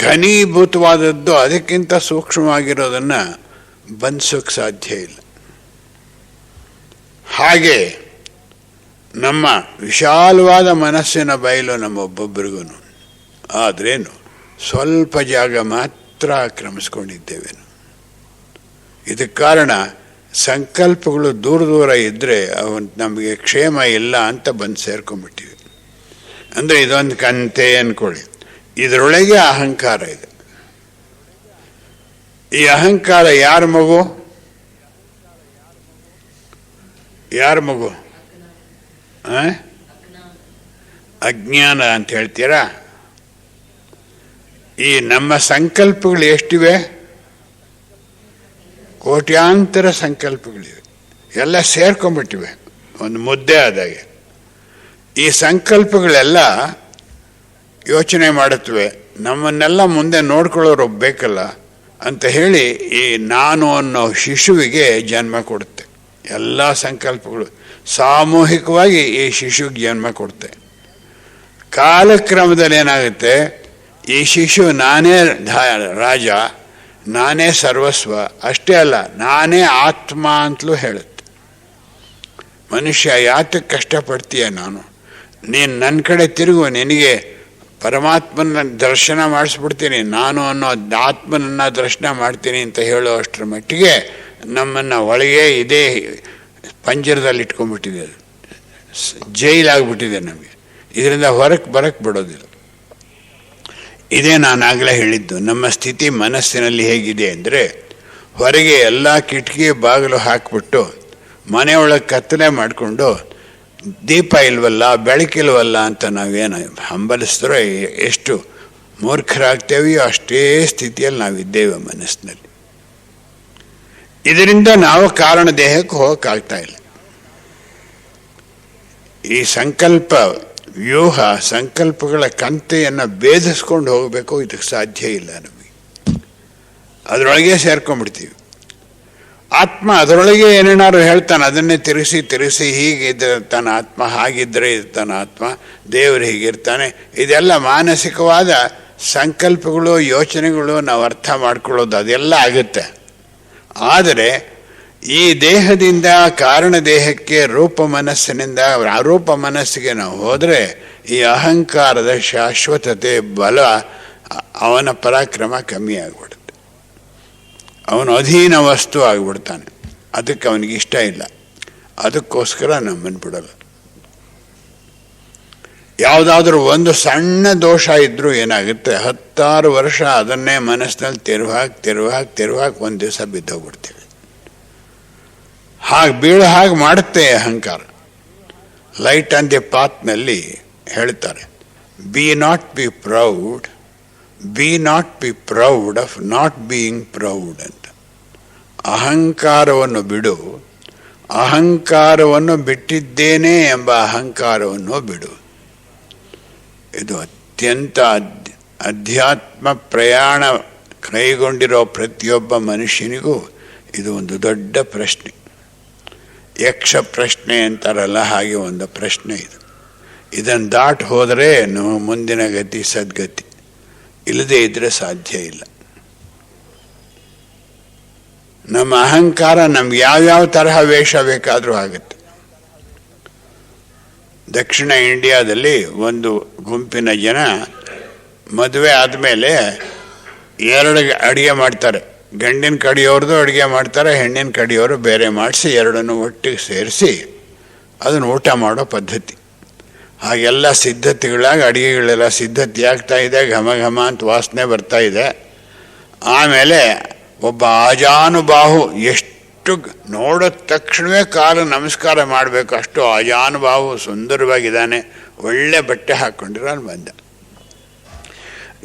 ಘನೀಭೂತವಾದದ್ದು ಅದಕ್ಕಿಂತ ಸೂಕ್ಷ್ಮವಾಗಿರೋದನ್ನು ಬಂಧಿಸೋಕ್ಕೆ ಸಾಧ್ಯ ಇಲ್ಲ. ಹಾಗೆ ನಮ್ಮ ವಿಶಾಲವಾದ ಮನಸ್ಸಿನ ಬಯಲು ನಮ್ಮೊಬ್ಬೊಬ್ಬರಿಗೂ. ಆದ್ರೇನು ಸ್ವಲ್ಪ ಜಾಗ ಮಾತ್ರ ಆಕ್ರಮಿಸ್ಕೊಂಡಿದ್ದೇವೆ. ಇದಕ್ಕೆ ಕಾರಣ ಸಂಕಲ್ಪಗಳು ದೂರ ದೂರ ಇದ್ದರೆ ಅವನು ನಮಗೆ ಕ್ಷೇಮ ಇಲ್ಲ ಅಂತ ಬಂದು ಸೇರ್ಕೊಂಡ್ಬಿಟ್ಟಿವಿ. ಅಂದರೆ ಇದೊಂದು ಕಂತೆ ಅಂದ್ಕೊಳ್ಳಿ, ಇದರೊಳಗೆ ಅಹಂಕಾರ ಇದೆ. ಈ ಅಹಂಕಾರ ಯಾರ ಮಗು? ಯಾರ ಮಗು? ಅಜ್ಞಾನ ಅಂತ ಹೇಳ್ತೀರಾ? ಈ ನಮ್ಮ ಸಂಕಲ್ಪಗಳು ಎಷ್ಟಿವೆ? ಕೋಟ್ಯಾಂತರ ಸಂಕಲ್ಪಗಳಿವೆ, ಎಲ್ಲ ಸೇರ್ಕೊಂಡ್ಬಿಟ್ಟಿವೆ ಒಂದು ಮುದ್ದೆ ಆದಾಗೆ. ಈ ಸಂಕಲ್ಪಗಳೆಲ್ಲ ಯೋಚನೆ ಮಾಡುತ್ತವೆ, ನಮ್ಮನ್ನೆಲ್ಲ ಮುಂದೆ ನೋಡ್ಕೊಳ್ಳೋರು ಬೇಕಲ್ಲ ಅಂತ ಹೇಳಿ ಈ ನಾನು ಅನ್ನೋ ಶಿಶುವಿಗೆ ಜನ್ಮ ಕೊಡುತ್ತೆ. ಎಲ್ಲ ಸಂಕಲ್ಪಗಳು ಸಾಮೂಹಿಕವಾಗಿ ಈ ಶಿಶುವಿಗೆ ಜನ್ಮ ಕೊಡುತ್ತೆ. ಕಾಲಕ್ರಮದಲ್ಲಿ ಏನಾಗುತ್ತೆ, ಈ ಶಿಶು ನಾನೇ ರಾಜ, ನಾನೇ ಸರ್ವಸ್ವ, ಅಷ್ಟೇ ಅಲ್ಲ ನಾನೇ ಆತ್ಮ ಅಂತಲೂ ಹೇಳುತ್ತೆ. ಮನುಷ್ಯ ಯಾತಕ್ಕೆ ಕಷ್ಟಪಡ್ತೀಯ, ನೀನು ನನ್ನ ಕಡೆ ತಿರುಗು, ನಿನಗೆ ಪರಮಾತ್ಮನ ದರ್ಶನ ಮಾಡಿಸ್ಬಿಡ್ತೀನಿ, ನಾನು ಅನ್ನೋ ಆತ್ಮನನ್ನು ದರ್ಶನ ಮಾಡ್ತೀನಿ ಅಂತ ಹೇಳೋ ಅಷ್ಟರ ಮಟ್ಟಿಗೆ ನಮ್ಮನ್ನು ಒಳಗೆ ಇದೇ ಪಂಜರದಲ್ಲಿ ಇಟ್ಕೊಂಡ್ಬಿಟ್ಟಿದೆ, ಅದು ಜೈಲಾಗ್ಬಿಟ್ಟಿದೆ ನಮಗೆ. ಇದರಿಂದ ಹೊರಕ್ಕೆ ಬರಕ್ಕೆ ಬಿಡೋದಿಲ್ಲ. ಇದೇ ನಾನಾಗಲೇ ಹೇಳಿದ್ದು, ನಮ್ಮ ಸ್ಥಿತಿ ಮನಸ್ಸಿನಲ್ಲಿ ಹೇಗಿದೆ ಅಂದರೆ, ಹೊರಗೆ ಎಲ್ಲ ಕಿಟಕಿ ಬಾಗಿಲು ಹಾಕಿಬಿಟ್ಟು ಮನೆಯೊಳಗೆ ಕತ್ತಲೆ ಮಾಡಿಕೊಂಡು ದೀಪ ಇಲ್ವಲ್ಲ ಬೆಳಕಿಲ್ವಲ್ಲ ಅಂತ ನಾವೇನು ಹಂಬಲಿಸಿದ್ರೆ ಎಷ್ಟು ಮೂರ್ಖರಾಗ್ತೇವೆಯೋ ಅಷ್ಟೇ ಸ್ಥಿತಿಯಲ್ಲಿ ನಾವಿದ್ದೇವೆ ಮನಸ್ಸಿನಲ್ಲಿ. ಇದರಿಂದ ನಾವು ಕಾರಣ ದೇಹಕ್ಕೆ ಹೋಗೋಕ್ಕಾಗ್ತಾ ಇಲ್ಲ. ಈ ಸಂಕಲ್ಪ ವ್ಯೂಹ, ಸಂಕಲ್ಪಗಳ ಕಂತೆಯನ್ನು ಭೇದಿಸ್ಕೊಂಡು ಹೋಗಬೇಕು, ಇದಕ್ಕೆ ಸಾಧ್ಯ ಇಲ್ಲ ನಮಗೆ. ಅದರೊಳಗೆ ಸೇರ್ಕೊಂಡ್ಬಿಡ್ತೀವಿ. ಆತ್ಮ ಅದರೊಳಗೆ ಏನೇನಾದ್ರು ಹೇಳ್ತಾನೆ, ಅದನ್ನೇ ತಿರುಗಿಸಿ ಹೀಗಿದ್ರೆ ತನ್ನ ಆತ್ಮ, ಹಾಗಿದ್ರೆ ತನ್ನ ಆತ್ಮ, ದೇವರು ಹೀಗಿರ್ತಾನೆ. ಇದೆಲ್ಲ ಮಾನಸಿಕವಾದ ಸಂಕಲ್ಪಗಳು, ಯೋಚನೆಗಳು ನಾವು ಅರ್ಥ ಮಾಡ್ಕೊಳ್ಳೋದು, ಅದೆಲ್ಲ ಆಗುತ್ತೆ. ಆದರೆ ಈ ದೇಹದಿಂದ ಕಾರಣ ದೇಹಕ್ಕೆ ರೂಪ ಮನಸ್ಸಿನಿಂದ ಅರೂಪ ಮನಸ್ಸಿಗೆ ನಾವು ಹೋದರೆ ಈ ಅಹಂಕಾರದ ಶಾಶ್ವತತೆ ಬಲ, ಅವನ ಪರಾಕ್ರಮ ಕಮ್ಮಿ ಆಗಿಬಿಡುತ್ತೆ. ಅವನು ಅಧೀನ ವಸ್ತು ಆಗಿಬಿಡ್ತಾನೆ. ಅದಕ್ಕೆ ಅವನಿಗೆ ಇಷ್ಟ ಇಲ್ಲ. ಅದಕ್ಕೋಸ್ಕರ ನಮ್ಮನ್ನು ಬಿಡಲ್ಲ. ಯಾವುದಾದ್ರೂ ಒಂದು ಸಣ್ಣ ದೋಷ ಇದ್ದರೂ ಏನಾಗುತ್ತೆ, 10 ವರ್ಷ ಅದನ್ನೇ ಮನಸ್ಸಿನಲ್ಲಿ ತಿರುವಾಗಿ ಒಂದು ದಿವಸ ಬಿದ್ದೋಗ್ಬಿಡ್ತೀವಿ. ಹಾಗೆ ಮಾಡುತ್ತೆ ಅಹಂಕಾರ. ಲೈಟ್ ಆನ್ ದಿ ಪಾತ್ನಲ್ಲಿ ಹೇಳ್ತಾರೆ, B not be proud of not being proud ಅಂತ. ಅಹಂಕಾರವನ್ನು ಬಿಡು, ಅಹಂಕಾರವನ್ನು ಬಿಟ್ಟಿದ್ದೇನೆ ಎಂಬ ಅಹಂಕಾರವನ್ನು ಬಿಡು. ಇದು ಅತ್ಯಂತ ಅಧ್ಯಾತ್ಮ ಪ್ರಯಾಣ ಕೈಗೊಂಡಿರೋ ಪ್ರತಿಯೊಬ್ಬ ಮನುಷ್ಯನಿಗೂ ಇದು ಒಂದು ದೊಡ್ಡ ಪ್ರಶ್ನೆ. ಯಕ್ಷ ಪ್ರಶ್ನೆ ಅಂತಾರಲ್ಲ, ಹಾಗೆ ಒಂದು ಪ್ರಶ್ನೆ ಇದು. ಇದನ್ನು ದಾಟಿ ಹೋದರೆ ನಮ್ಮ ಮುಂದಿನ ಗತಿ ಸದ್ಗತಿ, ಇಲ್ಲದೇ ಇದ್ರೆ ಸಾಧ್ಯ ಇಲ್ಲ. ನಮ್ಮ ಅಹಂಕಾರ ನಮ್ಗೆ ಯಾವ್ಯಾವ ತರಹ ವೇಷ ಬೇಕಾದರೂ ಆಗುತ್ತೆ. ದಕ್ಷಿಣ ಇಂಡಿಯಾದಲ್ಲಿ ಒಂದು ಗುಂಪಿನ ಜನ ಮದುವೆ ಆದಮೇಲೆ 2 ಅಡುಗೆ ಮಾಡ್ತಾರೆ. ಗಂಡಿನ ಕಡೆಯವ್ರದ್ದು ಅಡುಗೆ ಮಾಡ್ತಾರೆ, ಹೆಣ್ಣಿನ ಕಡೆಯವರು ಬೇರೆ ಮಾಡಿಸಿ ಎರಡನ್ನು ಒಟ್ಟಿಗೆ ಸೇರಿಸಿ ಅದನ್ನು ಊಟ ಮಾಡೋ ಪದ್ಧತಿ. ಹಾಗೆಲ್ಲ ಸಿದ್ಧತೆಗಳಾಗಿ ಅಡುಗೆಗಳೆಲ್ಲ ಸಿದ್ಧತೆ ಆಗ್ತಾ ಇದೆ, ಘಮ ಘಮ ಅಂತ ವಾಸನೆ ಬರ್ತಾ ಇದೆ. ಆಮೇಲೆ ಒಬ್ಬ ಆಜಾನುಬಾಹು ಎಷ್ಟು ಅಷ್ಟು ನೋಡಿದ ತಕ್ಷಣವೇ ಕಾಲು ನಮಸ್ಕಾರ ಮಾಡಬೇಕು, ಅಷ್ಟು ಅಜಾನುಭಾವು ಸುಂದರವಾಗಿದ್ದಾನೆ. ಒಳ್ಳೆ ಬಟ್ಟೆ ಹಾಕ್ಕೊಂಡಿರೋ ಅಲ್ಲಿ ಬಂದ.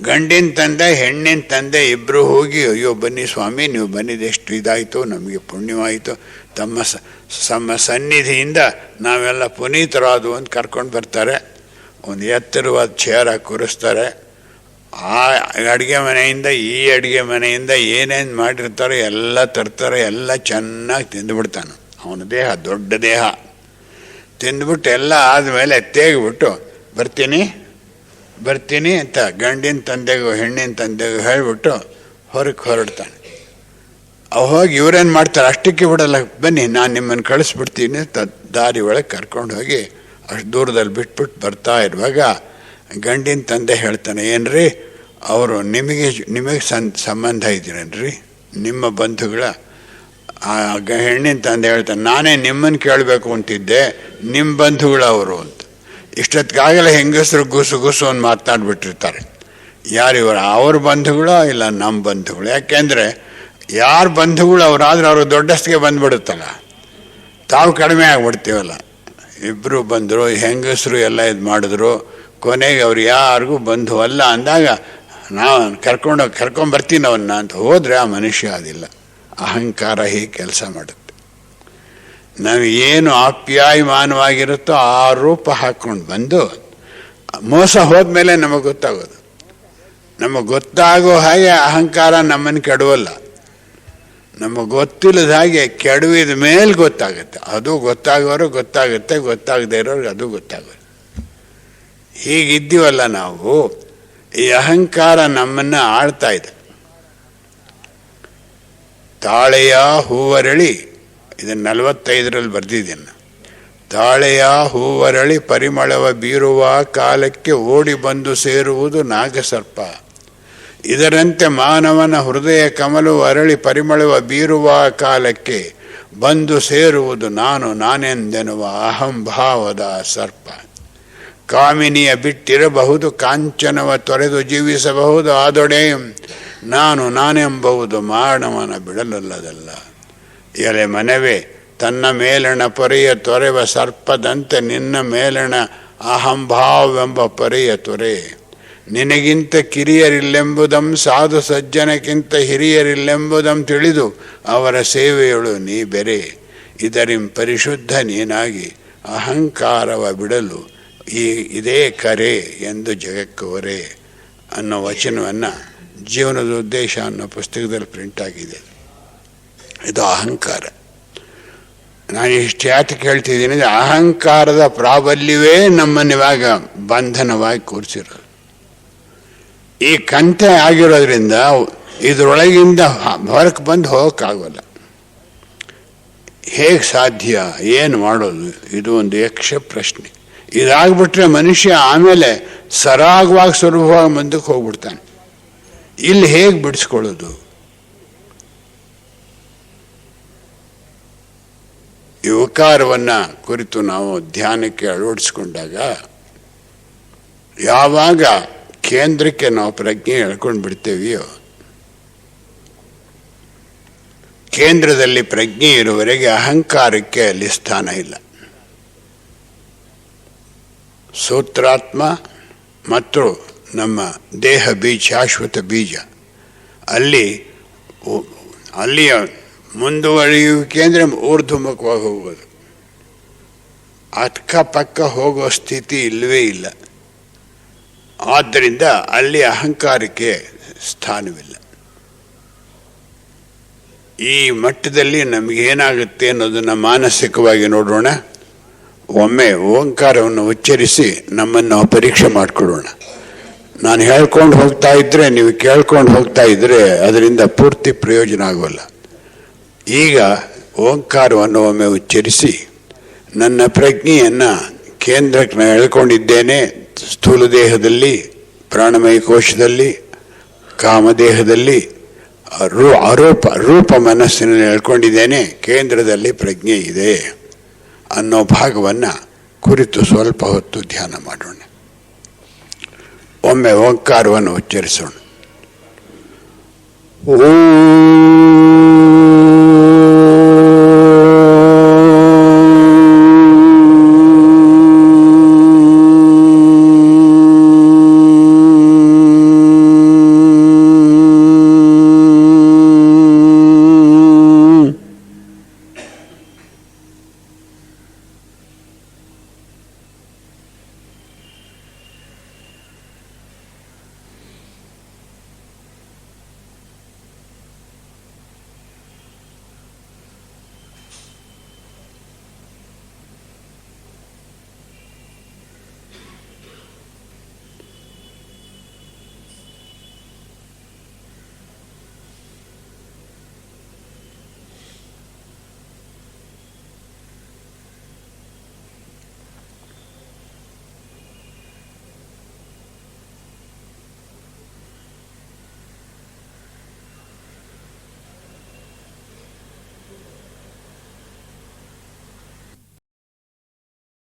ಗಂಡಿನ ತಂದೆ ಹೆಣ್ಣಿನ ತಂದೆ ಇಬ್ಬರು ಹೋಗಿ, ಅಯ್ಯೋ ಬನ್ನಿ ಸ್ವಾಮಿ, ನೀವು ಬಂದಿದ್ದು ಎಷ್ಟು ಇದಾಯಿತು, ನಮಗೆ ಪುಣ್ಯವಾಯಿತು, ತಮ್ಮ ಸನ್ನಿಧಿಯಿಂದ ನಾವೆಲ್ಲ ಪುನೀತರಾದವು ಅಂತ ಕರ್ಕೊಂಡು ಬರ್ತಾರೆ. ಒಂದು ಎತ್ತರವಾದ ಚೇರ್ ಕೂರಿಸ್ತಾರೆ. ಆ ಅಡುಗೆ ಮನೆಯಿಂದ ಈ ಅಡುಗೆ ಮನೆಯಿಂದ ಏನೇನು ಮಾಡಿರ್ತಾರೆ ಎಲ್ಲ ತರ್ತಾರೆ. ಎಲ್ಲ ಚೆನ್ನಾಗಿ ತಿಂದುಬಿಡ್ತಾನೆ. ಅವನ ದೇಹ ದೊಡ್ಡ ದೇಹ. ತಿಂದ್ಬಿಟ್ಟು ಎಲ್ಲ ಆದಮೇಲೆ ತೇಗಿಬಿಟ್ಟು ಬರ್ತೀನಿ ಅಂತ ಗಂಡಿನ ತಂದೆಗೂ ಹೆಣ್ಣಿನ ತಂದೆಗೂ ಹೇಳಿಬಿಟ್ಟು ಹೊರಡ್ತಾನೆ. ಹೋಗಿ ಇವ್ರೇನು ಮಾಡ್ತಾರೆ, ಅಷ್ಟಕ್ಕೆ ಬಿಡಲ್ಲ, ಬನ್ನಿ ನಾನು ನಿಮ್ಮನ್ನು ಕಳಿಸ್ಬಿಡ್ತೀನಿ ಅಂತ ದಾರಿ ಒಳಗೆ ಕರ್ಕೊಂಡು ಹೋಗಿ ಅಷ್ಟು ದೂರದಲ್ಲಿ ಬಿಟ್ಬಿಟ್ಟು ಬರ್ತಾ ಇರುವಾಗ ಗಂಡಿನ ತಂದೆ ಹೇಳ್ತಾನೆ, ಏನ್ರಿ ಅವರು ನಿಮಗೆ ಸಂಬಂಧ ಇದ್ದೀರೇನ್ರಿ, ನಿಮ್ಮ ಬಂಧುಗಳ? ಆ ಹೆಣ್ಣಿನ ತಂದೆ ಹೇಳ್ತಾನೆ, ನಾನೇ ನಿಮ್ಮನ್ನು ಕೇಳಬೇಕು ಅಂತಿದ್ದೆ, ನಿಮ್ಮ ಬಂಧುಗಳು ಅವರು ಅಂತ. ಇಷ್ಟೊತ್ತಿಗಾಗಲೇ ಹೆಂಗಸರು ಗುಸು ಅಂತ ಮಾತನಾಡ್ಬಿಟ್ಟಿರ್ತಾರೆ. ಯಾರಿವರು, ಅವ್ರ ಬಂಧುಗಳೋ ಇಲ್ಲ ನಮ್ಮ ಬಂಧುಗಳು? ಯಾಕೆಂದರೆ ಯಾರ ಬಂಧುಗಳು ಅವರಾದ್ರೆ ಅವರು ದೊಡ್ಡಸ್ತಿಗೆ ಬಂದುಬಿಡುತ್ತಲ್ಲ, ತಾವು ಕಡಿಮೆ ಆಗಿಬಿಡ್ತೀವಲ್ಲ. ಇಬ್ಬರು ಬಂದರು, ಹೆಂಗಸರು ಎಲ್ಲ ಇದು ಮಾಡಿದ್ರು, ಕೊನೆಗೆ ಅವ್ರು ಯಾರಿಗೂ ಬಂಧು ಅಲ್ಲ ಅಂದಾಗ ನಾವು ಕರ್ಕೊಂಬರ್ತೀನಿ ಅವನ್ನ ಅಂತ ಹೋದರೆ ಆ ಮನುಷ್ಯ ಅದಿಲ್ಲ. ಅಹಂಕಾರ ಹೀಗೆ ಕೆಲಸ ಮಾಡುತ್ತೆ. ನಾವು ಏನು ಆಪ್ಯಾಯಮಾನವಾಗಿರುತ್ತೋ ಆ ರೂಪ ಹಾಕ್ಕೊಂಡು ಬಂದು ಮೋಸ ಹೋದ್ಮೇಲೆ ನಮಗೆ ಗೊತ್ತಾಗೋದು. ನಮಗೆ ಗೊತ್ತಾಗೋ ಹಾಗೆ ಅಹಂಕಾರ ನಮ್ಮನ್ನು ಕೆಡುವಲ್ಲ. ನಮಗೆ ಗೊತ್ತಿಲ್ಲದ ಹಾಗೆ ಕೆಡುವಿದ ಮೇಲೆ ಗೊತ್ತಾಗುತ್ತೆ. ಅದು ಗೊತ್ತಾಗೋರು ಗೊತ್ತಾಗುತ್ತೆ, ಗೊತ್ತಾಗದೇ ಇರೋರಿಗೆ ಅದು ಗೊತ್ತಾಗುತ್ತೆ. ಹೀಗಿದ್ದೀವಲ್ಲ ನಾವು. ಈ ಅಹಂಕಾರ ನಮ್ಮನ್ನು ಆಳ್ತಾ ಇದೆ. ತಾಳೆಯ ಹೂವರಳಿ, ಇದನ್ನು 45ರಲ್ಲಿ ಬರೆದಿದ್ದೇನೆ. ತಾಳೆಯ ಹೂವರಳಿ ಪರಿಮಳವ ಬೀರುವ ಕಾಲಕ್ಕೆ ಓಡಿ ಬಂದು ಸೇರುವುದು ನಾಗಸರ್ಪ. ಇದರಂತೆ ಮಾನವನ ಹೃದಯ ಕಮಲವು ಅರಳಿ ಪರಿಮಳವ ಬೀರುವ ಕಾಲಕ್ಕೆ ಬಂದು ಸೇರುವುದು ನಾನೆಂದೆನ್ನುವ ಅಹಂಭಾವದ ಸರ್ಪ. ಕಾಮಿನಿಯ ಬಿಟ್ಟಿರಬಹುದು, ಕಾಂಚನವ ತೊರೆದು ಜೀವಿಸಬಹುದು, ಆದೊಡೆ ನಾನೆಂಬುದು ಮಾನವನ ಬಿಡಲಲ್ಲದಲ್ಲ. ಎಲೆ ಮನವೇ, ತನ್ನ ಮೇಲಣ ಪೊರೆಯ ತೊರೆವ ಸರ್ಪದಂತೆ ನಿನ್ನ ಮೇಲಣ ಅಹಂಭಾವೆಂಬ ಪೊರೆಯ ತೊರೆ. ನಿನಗಿಂತ ಕಿರಿಯರಿಲ್ಲೆಂಬುದಂ, ಸಾಧು ಸಜ್ಜನಕ್ಕಿಂತ ಹಿರಿಯರಿಲ್ಲೆಂಬುದಂ ತಿಳಿದು ಅವರ ಸೇವೆಯಳು ನೀ ಬೆರೆ. ಇದರಿಂ ಪರಿಶುದ್ಧ ನೀನಾಗಿ ಅಹಂಕಾರವ ಬಿಡಲು ಇದೇ ಕರೆ ಎಂದು ಜಗಕ್ಕವರೇ ಅನ್ನೋ ವಚನವನ್ನು ಜೀವನದ ಉದ್ದೇಶ ಅನ್ನೋ ಪುಸ್ತಕದಲ್ಲಿ ಪ್ರಿಂಟ್ ಆಗಿದೆ. ಇದು ಅಹಂಕಾರ. ನಾನು ಇಷ್ಟು ಯಾತಕ್ಕೆ ಹೇಳ್ತಿದ್ದೀನಿ, ಅಹಂಕಾರದ ಪ್ರಾಬಲ್ಯವೇ ನಮ್ಮನ್ನು ಇವಾಗ ಬಂಧನವಾಗಿ ಕೂರಿಸಿರೋದು. ಈ ಕಂತೆ ಆಗಿರೋದ್ರಿಂದ ಇದರೊಳಗಿಂದ ಹೊರಕ್ಕೆ ಬಂದು ಹೋಗೋಕ್ಕಾಗೋಲ್ಲ. ಹೇಗೆ ಸಾಧ್ಯ, ಏನು ಮಾಡೋದು? ಇದು ಒಂದು ಯಕ್ಷ ಪ್ರಶ್ನೆ. ಇದಾಗ್ಬಿಟ್ರೆ ಮನುಷ್ಯ ಆಮೇಲೆ ಸರಾಗವಾಗಿ ಸುಲಭವಾಗಿ ಮುಂದಕ್ಕೆ ಹೋಗ್ಬಿಡ್ತಾನೆ. ಇಲ್ಲಿ ಹೇಗೆ ಬಿಡಿಸ್ಕೊಳ್ಳೋದು? ಈ ವಿಕಾರವನ್ನು ಕುರಿತು ನಾವು ಧ್ಯಾನಕ್ಕೆ ಅಳವಡಿಸ್ಕೊಂಡಾಗ, ಯಾವಾಗ ಕೇಂದ್ರಕ್ಕೆ ನಾವು ಪ್ರಜ್ಞೆ ಎಳ್ಕೊಂಡು ಬಿಡ್ತೇವೆಯೋ, ಕೇಂದ್ರದಲ್ಲಿ ಪ್ರಜ್ಞೆ ಇರುವವರೆಗೆ ಅಹಂಕಾರಕ್ಕೆ ಅಲ್ಲಿ ಸ್ಥಾನ ಇಲ್ಲ. ಸೂತ್ರಾತ್ಮ ಮತ್ತು ನಮ್ಮ ದೇಹ ಬೀಜ, ಶಾಶ್ವತ ಬೀಜ, ಅಲ್ಲಿಯ ಮುಂದುವರಿಯುವಿಕೆ ಅಂದರೆ ಊರ್ಧ್ವಮುಖವಾಗಿ ಹೋಗೋದು. ಅಕ್ಕಪಕ್ಕ ಹೋಗೋ ಸ್ಥಿತಿ ಇಲ್ಲವೇ ಇಲ್ಲ. ಆದ್ದರಿಂದ ಅಲ್ಲಿ ಅಹಂಕಾರಕ್ಕೆ ಸ್ಥಾನವಿಲ್ಲ. ಈ ಮಟ್ಟದಲ್ಲಿ ನಮಗೇನಾಗುತ್ತೆ ಅನ್ನೋದನ್ನು ಮಾನಸಿಕವಾಗಿ ನೋಡೋಣ. ಒಮ್ಮೆ ಓಂಕಾರವನ್ನು ಉಚ್ಚರಿಸಿ ನಮ್ಮನ್ನು ಪರೀಕ್ಷೆ ಮಾಡಿಕೊಳ್ಳೋಣ. ನಾನು ಹೇಳ್ಕೊಂಡು ಹೋಗ್ತಾ ಇದ್ದರೆ, ನೀವು ಕೇಳ್ಕೊಂಡು ಹೋಗ್ತಾ ಇದ್ದರೆ ಅದರಿಂದ ಪೂರ್ತಿ ಪ್ರಯೋಜನ ಆಗೋಲ್ಲ. ಈಗ ಓಂಕಾರವನ್ನು ಒಮ್ಮೆ ಉಚ್ಚರಿಸಿ ನನ್ನ ಪ್ರಜ್ಞೆಯನ್ನು ಕೇಂದ್ರಕ್ಕೆ ನಾನು ಹೇಳ್ಕೊಂಡಿದ್ದೇನೆ. ಸ್ಥೂಲ ದೇಹದಲ್ಲಿ, ಪ್ರಾಣಮಯ ಕೋಶದಲ್ಲಿ, ಕಾಮದೇಹದಲ್ಲಿ, ರೂಪ ಮನಸ್ಸಿನಲ್ಲಿ ಹೇಳ್ಕೊಂಡಿದ್ದೇನೆ. ಕೇಂದ್ರದಲ್ಲಿ ಪ್ರಜ್ಞೆ ಇದೆ ಅನ್ನೋ ಭಾಗವನ್ನು ಕುರಿತು ಸ್ವಲ್ಪ ಹೊತ್ತು ಧ್ಯಾನ ಮಾಡೋಣ. ಒಮ್ಮೆ ಓಂಕಾರವನ್ನು ಉಚ್ಚರಿಸೋಣ. ಓಂ